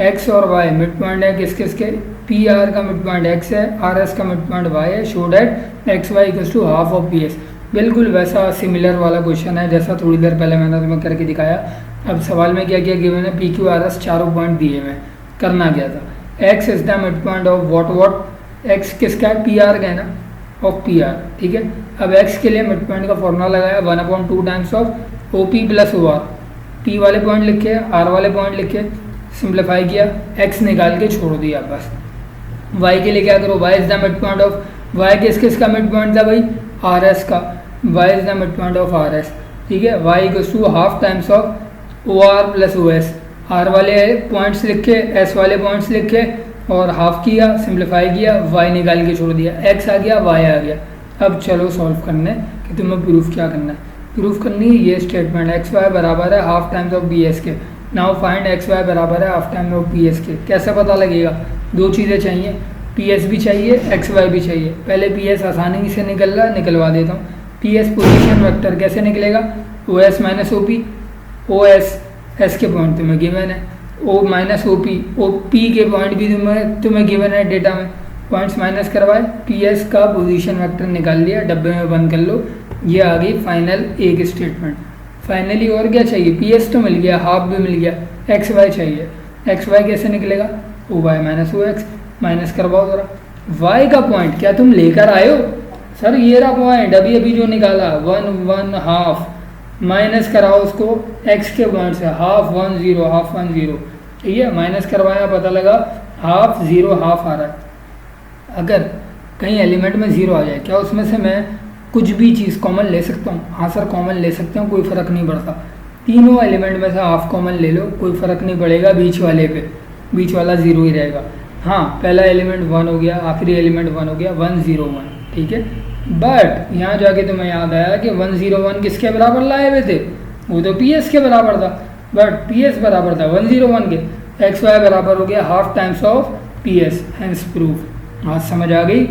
एक्स और वाई मिड पॉइंट है किस किस के, पी आर का मिड पॉइंट एक्स है, आर एस का मिड पॉइंट वाई है, show that X Y equals to half of P S. बिल्कुल वैसा सिमिलर वाला क्वेश्चन है जैसा थोड़ी देर पहले मैंने तुम्हें करके दिखाया। अब सवाल में क्या क्या गिवन है, पी क्यू आर एस चारों पॉइंट दिए हुए। करना क्या था, x is the mid point of what, x किसका है, पी आर का है ना, ऑफ पी आर। ठीक है, अब एक्स के लिए मिड पॉइंट का फॉर्मूला लगाया 1/2 times of O P plus O R. P वाले पॉइंट लिखे, आर वाले पॉइंट लिखे, सिंप्लीफाई किया, एक्स निकाल के छोड़ दिया बस। वाई के लिए क्या करो, Y is the mid point of, Y किसका मिड पॉइंट था भाई, आर एस का, Y is the mid point of R S. ठीक है, Y equals to half times of O R plus O S. R वाले points लिखे, S वाले points लिखे और हाफ किया, सिंप्लीफाई किया, वाई निकाल के छोड़ दिया, एक्स आ गया, वाई आ गया। अब चलो सॉल्व करने कि तुम्हें प्रूफ क्या करना है। प्रूफ करनी है ये स्टेटमेंट, एक्स वाई बराबर है half times of B S के। नाउ फाइंड एक्स वाई बराबर है half times of P S के। कैसे पता लगेगा, दो चीज़ें चाहिए, पी एस भी चाहिए, एक्स वाई भी चाहिए। पहले पी एस आसानी से निकल रहा है, निकलवा देता हूँ। पी एस पोजिशन वेक्टर कैसे निकलेगा, O S minus O P, O S S के पॉइंट तुम्हें गिवन है, ओ माइनस ओ पी के पॉइंट भी तुम्हें गिवन है डेटा में, पॉइंट्स माइनस करवाए, पी एस का पोजीशन वेक्टर निकाल लिया, डब्बे में बंद कर लो। ये आ गई फाइनल एक स्टेटमेंट। फाइनली और क्या चाहिए, पी एस तो मिल गया, हाफ भी मिल गया, एक्स वाई चाहिए। एक्स वाई कैसे निकलेगा, ओ Y minus O x, minus करवाओ जरा। वाई का पॉइंट क्या तुम लेकर आए हो, सर ये रहा पॉइंट अभी अभी जो निकाला, 1 हाफ, माइनस कराओ उसको एक्स के पॉइंट से, हाफ 1 0, हाफ 1 0। ठीक है, माइनस करवाया, पता लगा हाफ 0 हाफ आ रहा है। अगर कहीं एलिमेंट में 0 आ जाए, क्या उसमें से मैं कुछ भी चीज़ कॉमन ले सकता हूँ? हाँ सर कॉमन ले सकते हैं, कोई फ़र्क नहीं पड़ता। तीनों एलिमेंट में से हाफ कॉमन ले लो, कोई फ़र्क नहीं पड़ेगा बीच वाले पे, बीच वाला 0 ही रहेगा। हाँ, पहला एलिमेंट 1 हो गया, आखिरी एलिमेंट 1 हो गया, 1 0 1। ठीक है, बट यहाँ जाके तुम्हें याद आया कि 1 0 1 किसके बराबर लाए हुए थे, वो तो पी एस के बराबर था, बट पी एस बराबर था 1 0 1 के, एक्स वाई बराबर हो गया half times of P S, hence proof. आज समझ आ गई?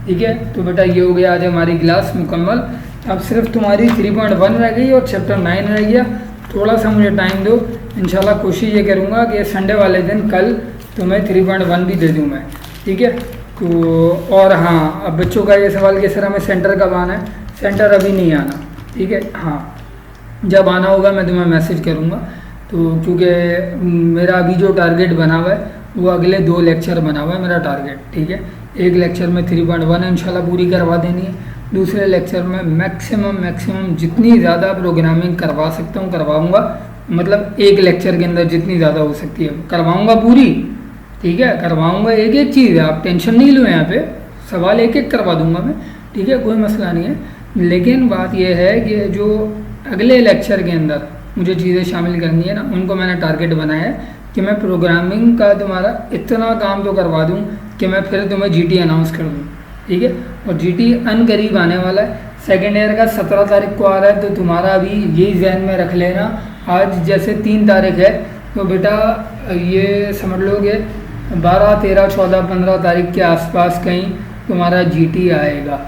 ठीक है, तो बेटा ये हो गया आज हमारी क्लास मुकम्मल। अब सिर्फ तुम्हारी 3.1 रह गई और चैप्टर 9 रह गया। थोड़ा सा मुझे टाइम दो, इंशाल्लाह कोशिश ये करूँगा कि संडे वाले दिन कल तुम्हें 3.1 भी दे दूँ मैं। ठीक है, तो और हाँ, अब बच्चों का ये सवाल कि सर हमें सेंटर कब आना है, सेंटर अभी नहीं आना। ठीक है, हाँ जब आना होगा मैं तुम्हें मैसेज करूँगा। तो क्योंकि मेरा अभी जो टारगेट बना हुआ है वो अगले 2 लेक्चर बना हुआ है मेरा टारगेट। ठीक है, एक लेक्चर में 3.1 इंशाल्लाह पूरी करवा देनी है, दूसरे लेक्चर में मैक्सिमम जितनी ज़्यादा प्रोग्रामिंग करवा सकता हूँ करवाऊँगा, मतलब एक लेक्चर के अंदर जितनी ज़्यादा हो सकती है करवाऊँगा पूरी। ठीक है, करवाऊँगा, एक एक चीज़ है, आप टेंशन नहीं लो, यहाँ पे सवाल एक एक करवा दूँगा मैं। ठीक है, कोई मसला नहीं है। लेकिन बात यह है कि जो अगले लेक्चर के अंदर मुझे चीज़ें शामिल करनी है ना, उनको मैंने टारगेट बनाया है कि मैं प्रोग्रामिंग का तुम्हारा इतना काम तो करवा दूं कि मैं फिर तुम्हें जीटी अनाउंस कर दूं। ठीक है, और जीटी अन करीब आने वाला है, सेकेंड ईयर का 17 तारीख को आ रहा है, तो तुम्हारा अभी यही जहन में रख लेना। आज जैसे 3 तारीख है, तो बेटा ये समझ लोगे 12, 13, 14, 15 तारीख के आसपास कहीं तुम्हारा जीटी आएगा।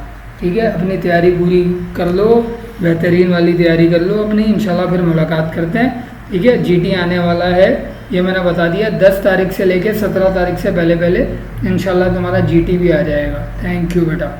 ठीक है, अपनी तैयारी पूरी कर लो, बेहतरीन वाली तैयारी कर लो अपनी, इंशाल्लाह फिर मुलाकात करते हैं। ठीक है, जीटी आने वाला है, ये मैंने बता दिया। 10 तारीख से लेके 17 तारीख से पहले पहले इंशाल्लाह तुम्हारा जीटी भी आ जाएगा। थैंक यू बेटा।